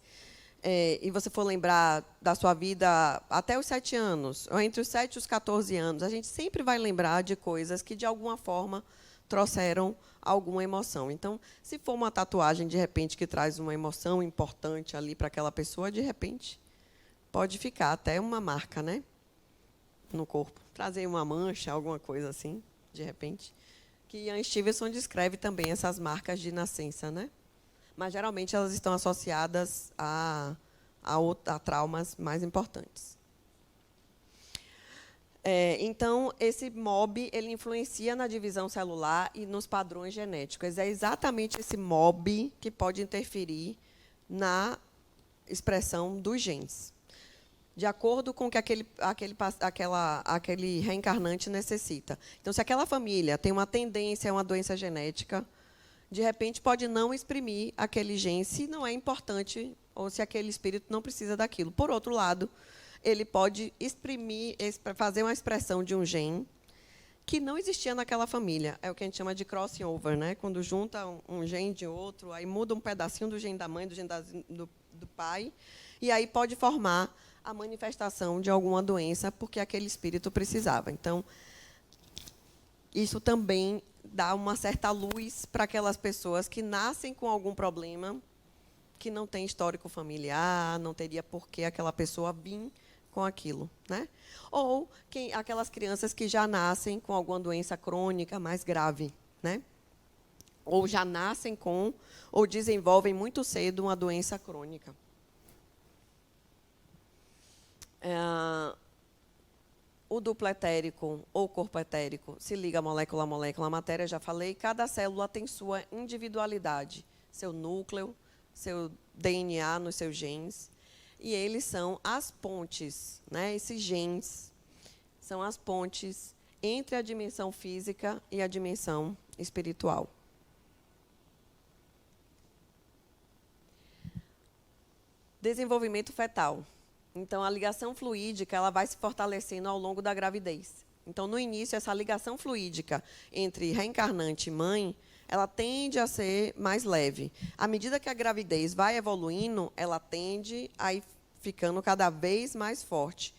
e você for lembrar da sua vida até os 7 anos, ou entre os 7 e os 14 anos, a gente sempre vai lembrar de coisas que, de alguma forma, trouxeram alguma emoção. Então, se for uma tatuagem, de repente, que traz uma emoção importante ali para aquela pessoa, de repente, pode ficar até uma marca, né, no corpo. Trazer uma mancha, alguma coisa assim, de repente. Que Ian Stevenson descreve também essas marcas de nascença, né? Mas, geralmente, elas estão associadas a traumas mais importantes. Então, esse MOB ele influencia na divisão celular e nos padrões genéticos. É exatamente esse MOB que pode interferir na expressão dos genes, de acordo com o que aquele reencarnante necessita. Então, se aquela família tem uma tendência a uma doença genética, de repente pode não exprimir aquele gene, se não é importante, ou se aquele espírito não precisa daquilo. Por outro lado, ele pode fazer uma expressão de um gene que não existia naquela família. É o que a gente chama de crossing over, né? Quando junta um gene de outro, aí muda um pedacinho do gene da mãe, do gene do pai, e aí pode formar a manifestação de alguma doença porque aquele espírito precisava. Então, isso também dá uma certa luz para aquelas pessoas que nascem com algum problema, que não tem histórico familiar, não teria por que aquela pessoa vir com aquilo, né? Ou aquelas crianças que já nascem com alguma doença crônica mais grave, né? Ou já nascem com, ou desenvolvem muito cedo uma doença crônica. O duplo etérico ou corpo etérico se liga molécula a molécula, a matéria, já falei, cada célula tem sua individualidade, seu núcleo, seu DNA nos seus genes, e eles são as pontes, né? Esses genes são as pontes entre a dimensão física e a dimensão espiritual. Desenvolvimento fetal. Então, a ligação fluídica ela vai se fortalecendo ao longo da gravidez. Então, no início, essa ligação fluídica entre reencarnante e mãe, ela tende a ser mais leve. À medida que a gravidez vai evoluindo, ela tende a ir ficando cada vez mais forte.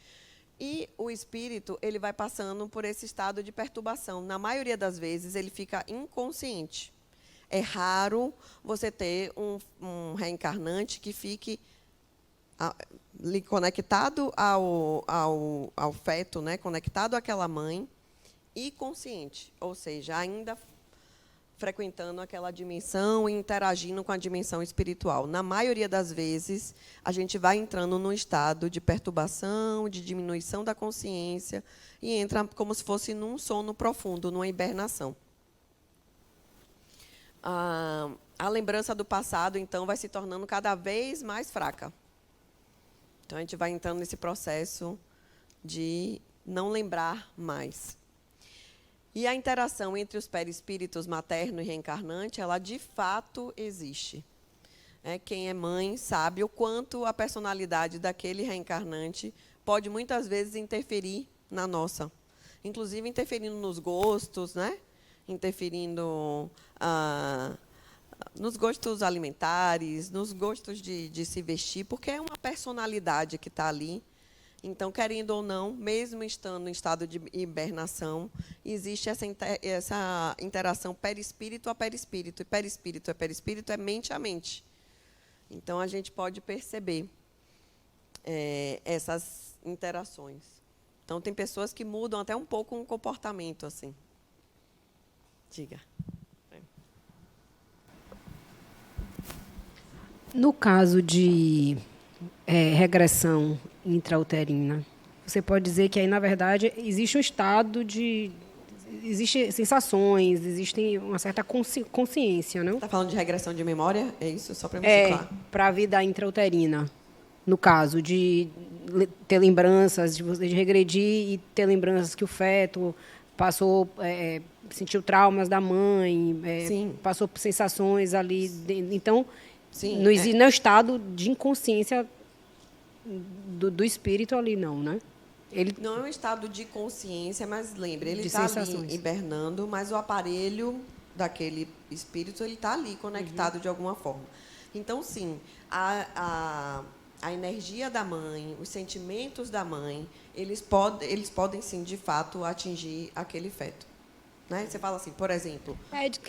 E o espírito ele vai passando por esse estado de perturbação. Na maioria das vezes, ele fica inconsciente. É raro você ter um reencarnante que fique conectado ao feto, né? Conectado àquela mãe e consciente, ou seja, ainda frequentando aquela dimensão e interagindo com a dimensão espiritual. Na maioria das vezes, a gente vai entrando num estado de perturbação, de diminuição da consciência e entra como se fosse num sono profundo, numa hibernação. A lembrança do passado, então, vai se tornando cada vez mais fraca. Então, a gente vai entrando nesse processo de não lembrar mais. E a interação entre os perispíritos materno e reencarnante, ela de fato existe. Quem é mãe sabe o quanto a personalidade daquele reencarnante pode muitas vezes interferir na nossa. Inclusive interferindo nos gostos, né? Interferindo nos gostos alimentares, nos gostos de se vestir, porque é uma personalidade que está ali. Então, querendo ou não, mesmo estando em estado de hibernação, existe essa interação perispírito a perispírito. E perispírito a perispírito é mente a mente. Então, a gente pode perceber essas interações. Então, tem pessoas que mudam até um pouco o comportamento, assim. Diga. No caso de regressão intrauterina, você pode dizer que aí, na verdade, existe um estado de... Existem sensações, existe uma certa consciência, não? Está falando de regressão de memória? É isso? Só para me situar. Para a vida intrauterina. No caso de ter lembranças, de regredir e ter lembranças que o feto passou... sentiu traumas da mãe, passou por sensações ali. Então... Sim, não existe não é o estado de inconsciência do espírito ali, não, né? Ele não é um estado de consciência, mas lembre, ele está ali hibernando, mas o aparelho daquele espírito ele está ali conectado de alguma forma. Então, sim, a energia da mãe, os sentimentos da mãe, eles podem sim, de fato, atingir aquele feto. Né? Você fala assim, por exemplo,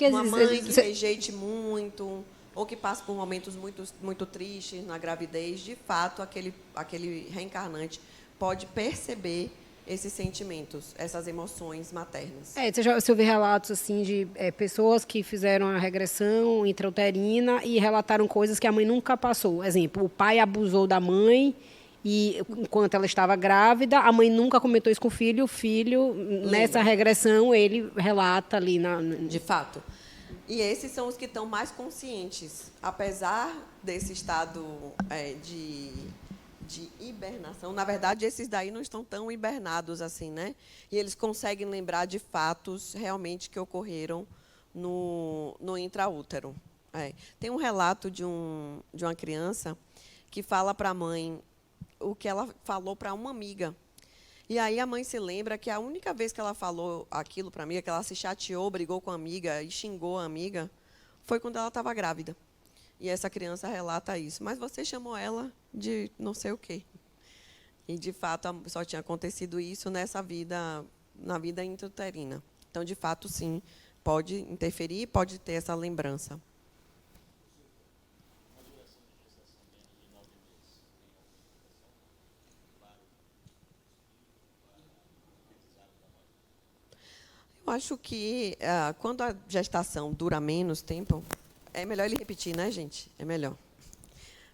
uma mãe que rejeite muito... ou que passa por momentos muito, muito tristes na gravidez, de fato, aquele reencarnante pode perceber esses sentimentos, essas emoções maternas. Você ouviu relatos assim, de pessoas que fizeram a regressão intrauterina e relataram coisas que a mãe nunca passou. Exemplo, o pai abusou da mãe e, enquanto ela estava grávida, a mãe nunca comentou isso com o filho nessa regressão, ele relata ali. De fato. E esses são os que estão mais conscientes. Apesar desse estado de hibernação, na verdade, esses daí não estão tão hibernados assim, né? E eles conseguem lembrar de fatos realmente que ocorreram no intraútero. Tem um relato de uma criança que fala para a mãe o que ela falou para uma amiga. E aí a mãe se lembra que a única vez que ela falou aquilo para a amiga, que ela se chateou, brigou com a amiga e xingou a amiga, foi quando ela estava grávida. E essa criança relata isso. Mas você chamou ela de não sei o quê. E, de fato, só tinha acontecido isso na vida intrauterina. Então, de fato, sim, pode interferir, pode ter essa lembrança. Eu acho que quando a gestação dura menos tempo, é melhor ele repetir, né, gente? É melhor.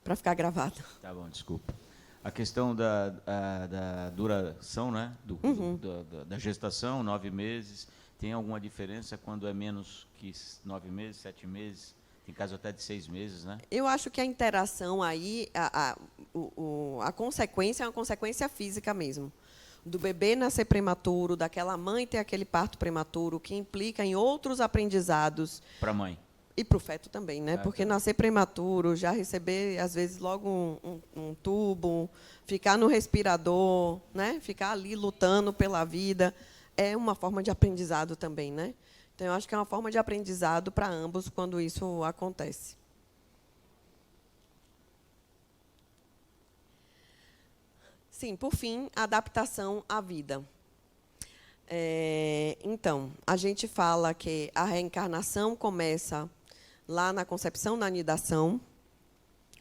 Para ficar gravado. Tá bom, desculpa. A questão da duração, né? Da gestação, 9 meses. Tem alguma diferença quando é menos que 9 meses, 7 meses? Tem caso até de 6 meses, né? Eu acho que a interação aí, a consequência é uma consequência física mesmo. do bebê nascer prematuro, daquela mãe ter aquele parto prematuro, que implica em outros aprendizados. Para a mãe. E para o feto também, né? Porque nascer prematuro, já receber, às vezes, logo um tubo, ficar no respirador, né? Ficar ali lutando pela vida, é uma forma de aprendizado também, né? Então, eu acho que é uma forma de aprendizado para ambos quando isso acontece. Sim, por fim, adaptação à vida. Então, a gente fala que a reencarnação começa lá na concepção, na anidação,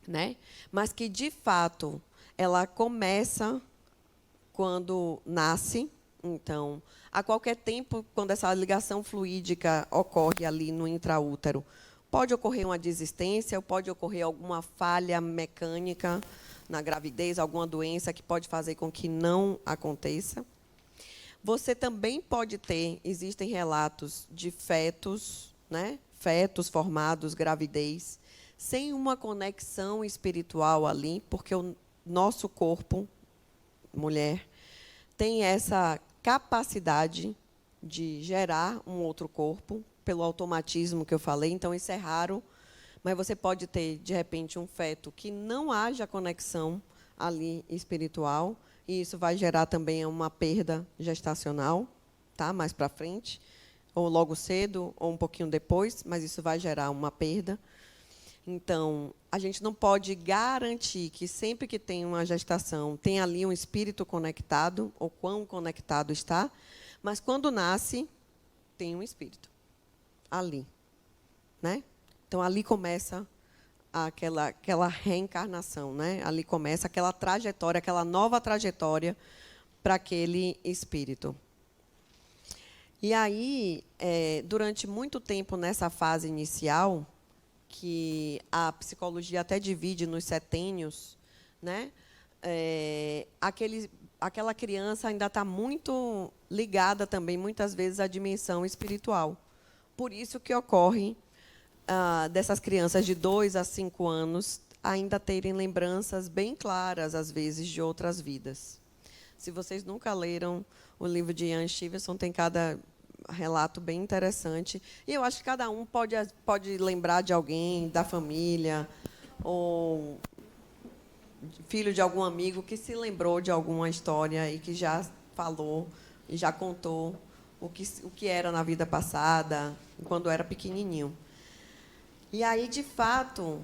né? Mas que, de fato, ela começa quando nasce. Então, a qualquer tempo, quando essa ligação fluídica ocorre ali no intraútero, pode ocorrer uma desistência, ou pode ocorrer alguma falha mecânica na gravidez, alguma doença que pode fazer com que não aconteça. Você também pode ter, existem relatos de fetos, né? Fetos formados, gravidez, sem uma conexão espiritual ali, porque o nosso corpo, mulher, tem essa capacidade de gerar um outro corpo, pelo automatismo que eu falei. Então, isso é raro, mas você pode ter, de repente, um feto que não haja conexão ali espiritual, e isso vai gerar também uma perda gestacional, tá? Mais para frente, ou logo cedo, ou um pouquinho depois, mas isso vai gerar uma perda. Então, a gente não pode garantir que sempre que tem uma gestação, tem ali um espírito conectado, ou quão conectado está, mas quando nasce, tem um espírito ali, né? Então, ali começa aquela reencarnação, né? Ali começa aquela trajetória, aquela nova trajetória para aquele espírito. E aí, durante muito tempo nessa fase inicial, que a psicologia até divide nos setênios, né? Aquela criança ainda está muito ligada também, muitas vezes, à dimensão espiritual. Por isso que ocorre dessas crianças de 2 a 5 anos ainda terem lembranças bem claras, às vezes, de outras vidas. Se vocês nunca leram o livro de Ian Stevenson, tem cada relato bem interessante. E eu acho que cada um pode lembrar de alguém, da família, ou filho de algum amigo que se lembrou de alguma história e que já falou e já contou o que era na vida passada, quando era pequenininho. E aí, de fato,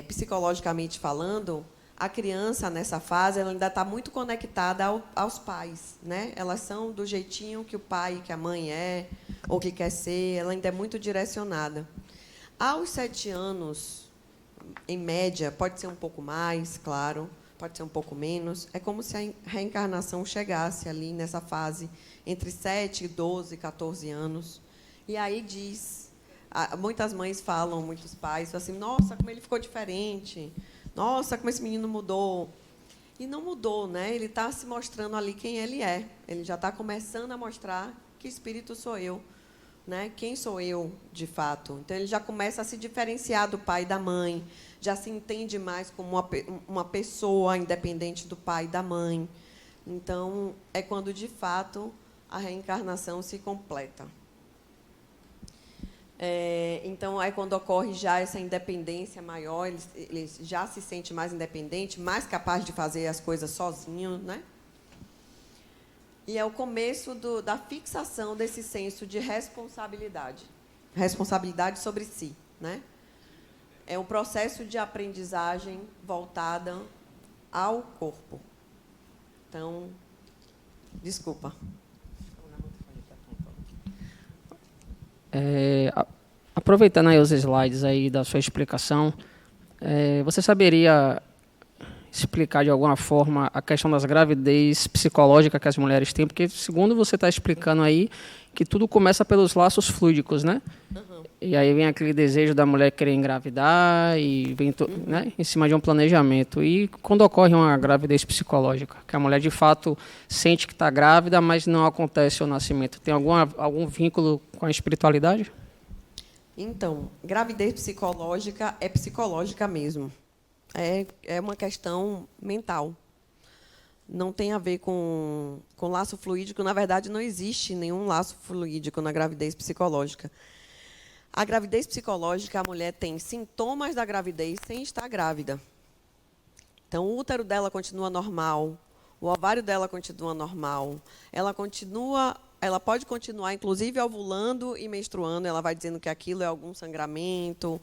psicologicamente falando, a criança, nessa fase, ela ainda está muito conectada aos pais, né? Elas são do jeitinho que o pai, que a mãe é, ou que quer ser, ela ainda é muito direcionada. Aos 7 anos, em média, pode ser um pouco mais, claro, pode ser um pouco menos, é como se a reencarnação chegasse ali nessa fase, entre 7, 12, 14 anos. E aí muitas mães falam, muitos pais, falam assim, nossa, como ele ficou diferente, nossa, como esse menino mudou. E não mudou, né? Ele está se mostrando ali quem ele é. Ele já está começando a mostrar que espírito sou eu, né? Quem sou eu, de fato. Então, ele já começa a se diferenciar do pai e da mãe, já se entende mais como uma pessoa independente do pai e da mãe. Então, é quando, de fato, a reencarnação se completa. Então, é quando ocorre já essa independência maior, ele já se sente mais independente, mais capaz de fazer as coisas sozinho, né? E é o começo da fixação desse senso de responsabilidade sobre si, né? É um processo de aprendizagem voltada ao corpo. Então, desculpa. Aproveitando aí os slides aí da sua explicação, você saberia explicar de alguma forma a questão das gravidez psicológica que as mulheres têm? Porque, segundo você está explicando aí, que tudo começa pelos laços fluídicos, né? Uhum. E aí vem aquele desejo da mulher querer engravidar e vem né, em cima de um planejamento. E quando ocorre uma gravidez psicológica, que a mulher de fato sente que está grávida, mas não acontece o nascimento, tem algum vínculo com a espiritualidade? Então, gravidez psicológica é psicológica mesmo. É uma questão mental. não tem a ver com laço fluídico. Na verdade, não existe nenhum laço fluídico na gravidez psicológica. A gravidez psicológica, a mulher tem sintomas da gravidez sem estar grávida. Então, o útero dela continua normal, o ovário dela continua normal, ela pode continuar, inclusive, ovulando e menstruando. Ela vai dizendo que aquilo é algum sangramento,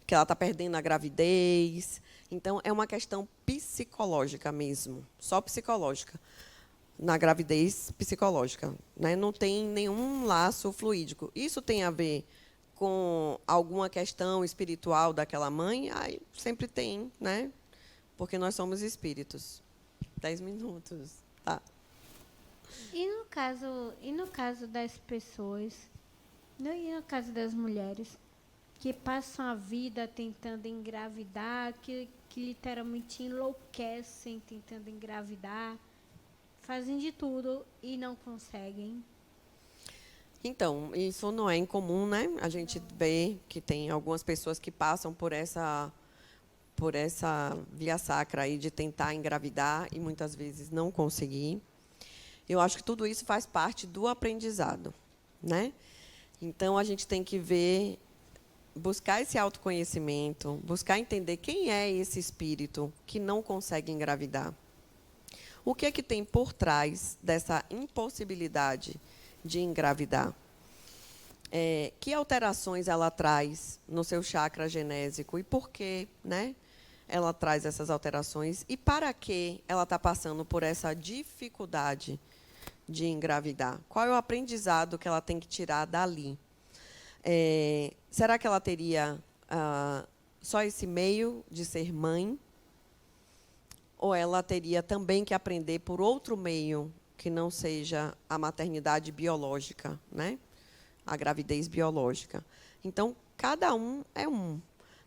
que ela está perdendo a gravidez. Então, é uma questão psicológica mesmo, só psicológica, na gravidez psicológica, né? Não tem nenhum laço fluídico. Isso tem a ver com alguma questão espiritual daquela mãe? Aí sempre tem, né? Porque nós somos espíritos. 10 minutos, tá? E no caso das pessoas, e no caso das mulheres, que passam a vida tentando engravidar, que literalmente enlouquecem tentando engravidar, fazem de tudo e não conseguem? Então, isso não é incomum, né? A gente vê que tem algumas pessoas que passam por essa via sacra aí de tentar engravidar e muitas vezes não conseguir. Eu acho que tudo isso faz parte do aprendizado, né? Então, a gente tem que buscar esse autoconhecimento, buscar entender quem é esse espírito que não consegue engravidar. O que é que tem por trás dessa impossibilidade de engravidar? Que alterações ela traz no seu chakra genésico e por que, né, ela traz essas alterações e para que ela está passando por essa dificuldade de engravidar? Qual é o aprendizado que ela tem que tirar dali? Será que ela teria só esse meio de ser mãe? Ou ela teria também que aprender por outro meio que não seja a maternidade biológica, né? A gravidez biológica? Então, cada um é um.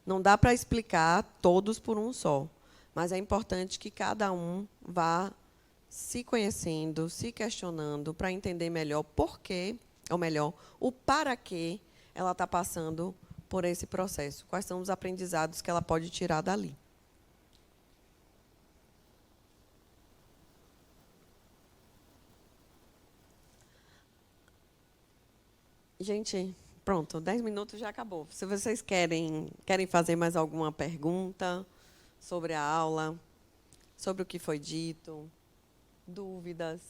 Não dá para explicar todos por um só. Mas é importante que cada um vá se conhecendo, se questionando, para entender melhor por quê, ou melhor, o para quê ela está passando por esse processo. Quais são os aprendizados que ela pode tirar dali. Gente, pronto, 10 minutos já acabou. Se vocês querem fazer mais alguma pergunta sobre a aula, sobre o que foi dito, dúvidas.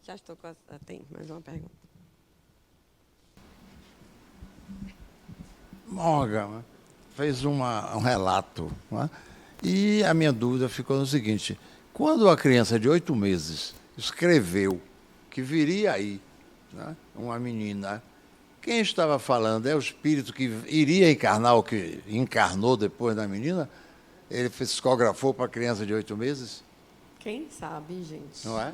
Já estou com tem mais uma pergunta. Morgan fez um relato, né? E a minha dúvida ficou no seguinte: quando a criança de 8 meses escreveu que viria aí, né, uma menina, quem estava falando é o espírito que iria encarnar, o que encarnou depois da menina? Ele psicografou para a criança de 8 meses? Quem sabe, gente? Não é?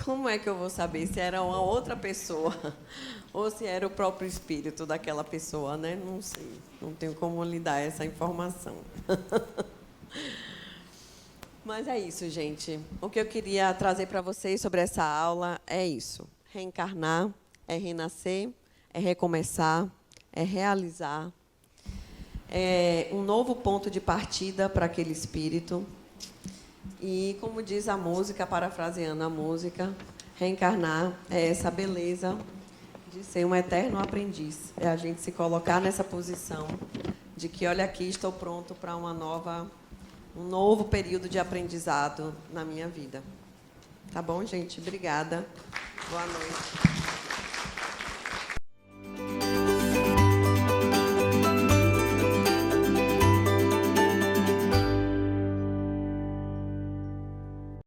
Como é que eu vou saber se era uma outra pessoa ou se era o próprio espírito daquela pessoa, né? Não sei. Não tenho como lhe dar essa informação. Mas é isso, gente. O que eu queria trazer para vocês sobre essa aula é isso. Reencarnar é renascer, é recomeçar, é realizar. É um novo ponto de partida para aquele espírito. E, como diz a música, parafraseando a música, reencarnar é essa beleza de ser um eterno aprendiz. É a gente se colocar nessa posição de que, olha aqui, estou pronto para um novo período de aprendizado na minha vida. Tá bom, gente? Obrigada. Boa noite.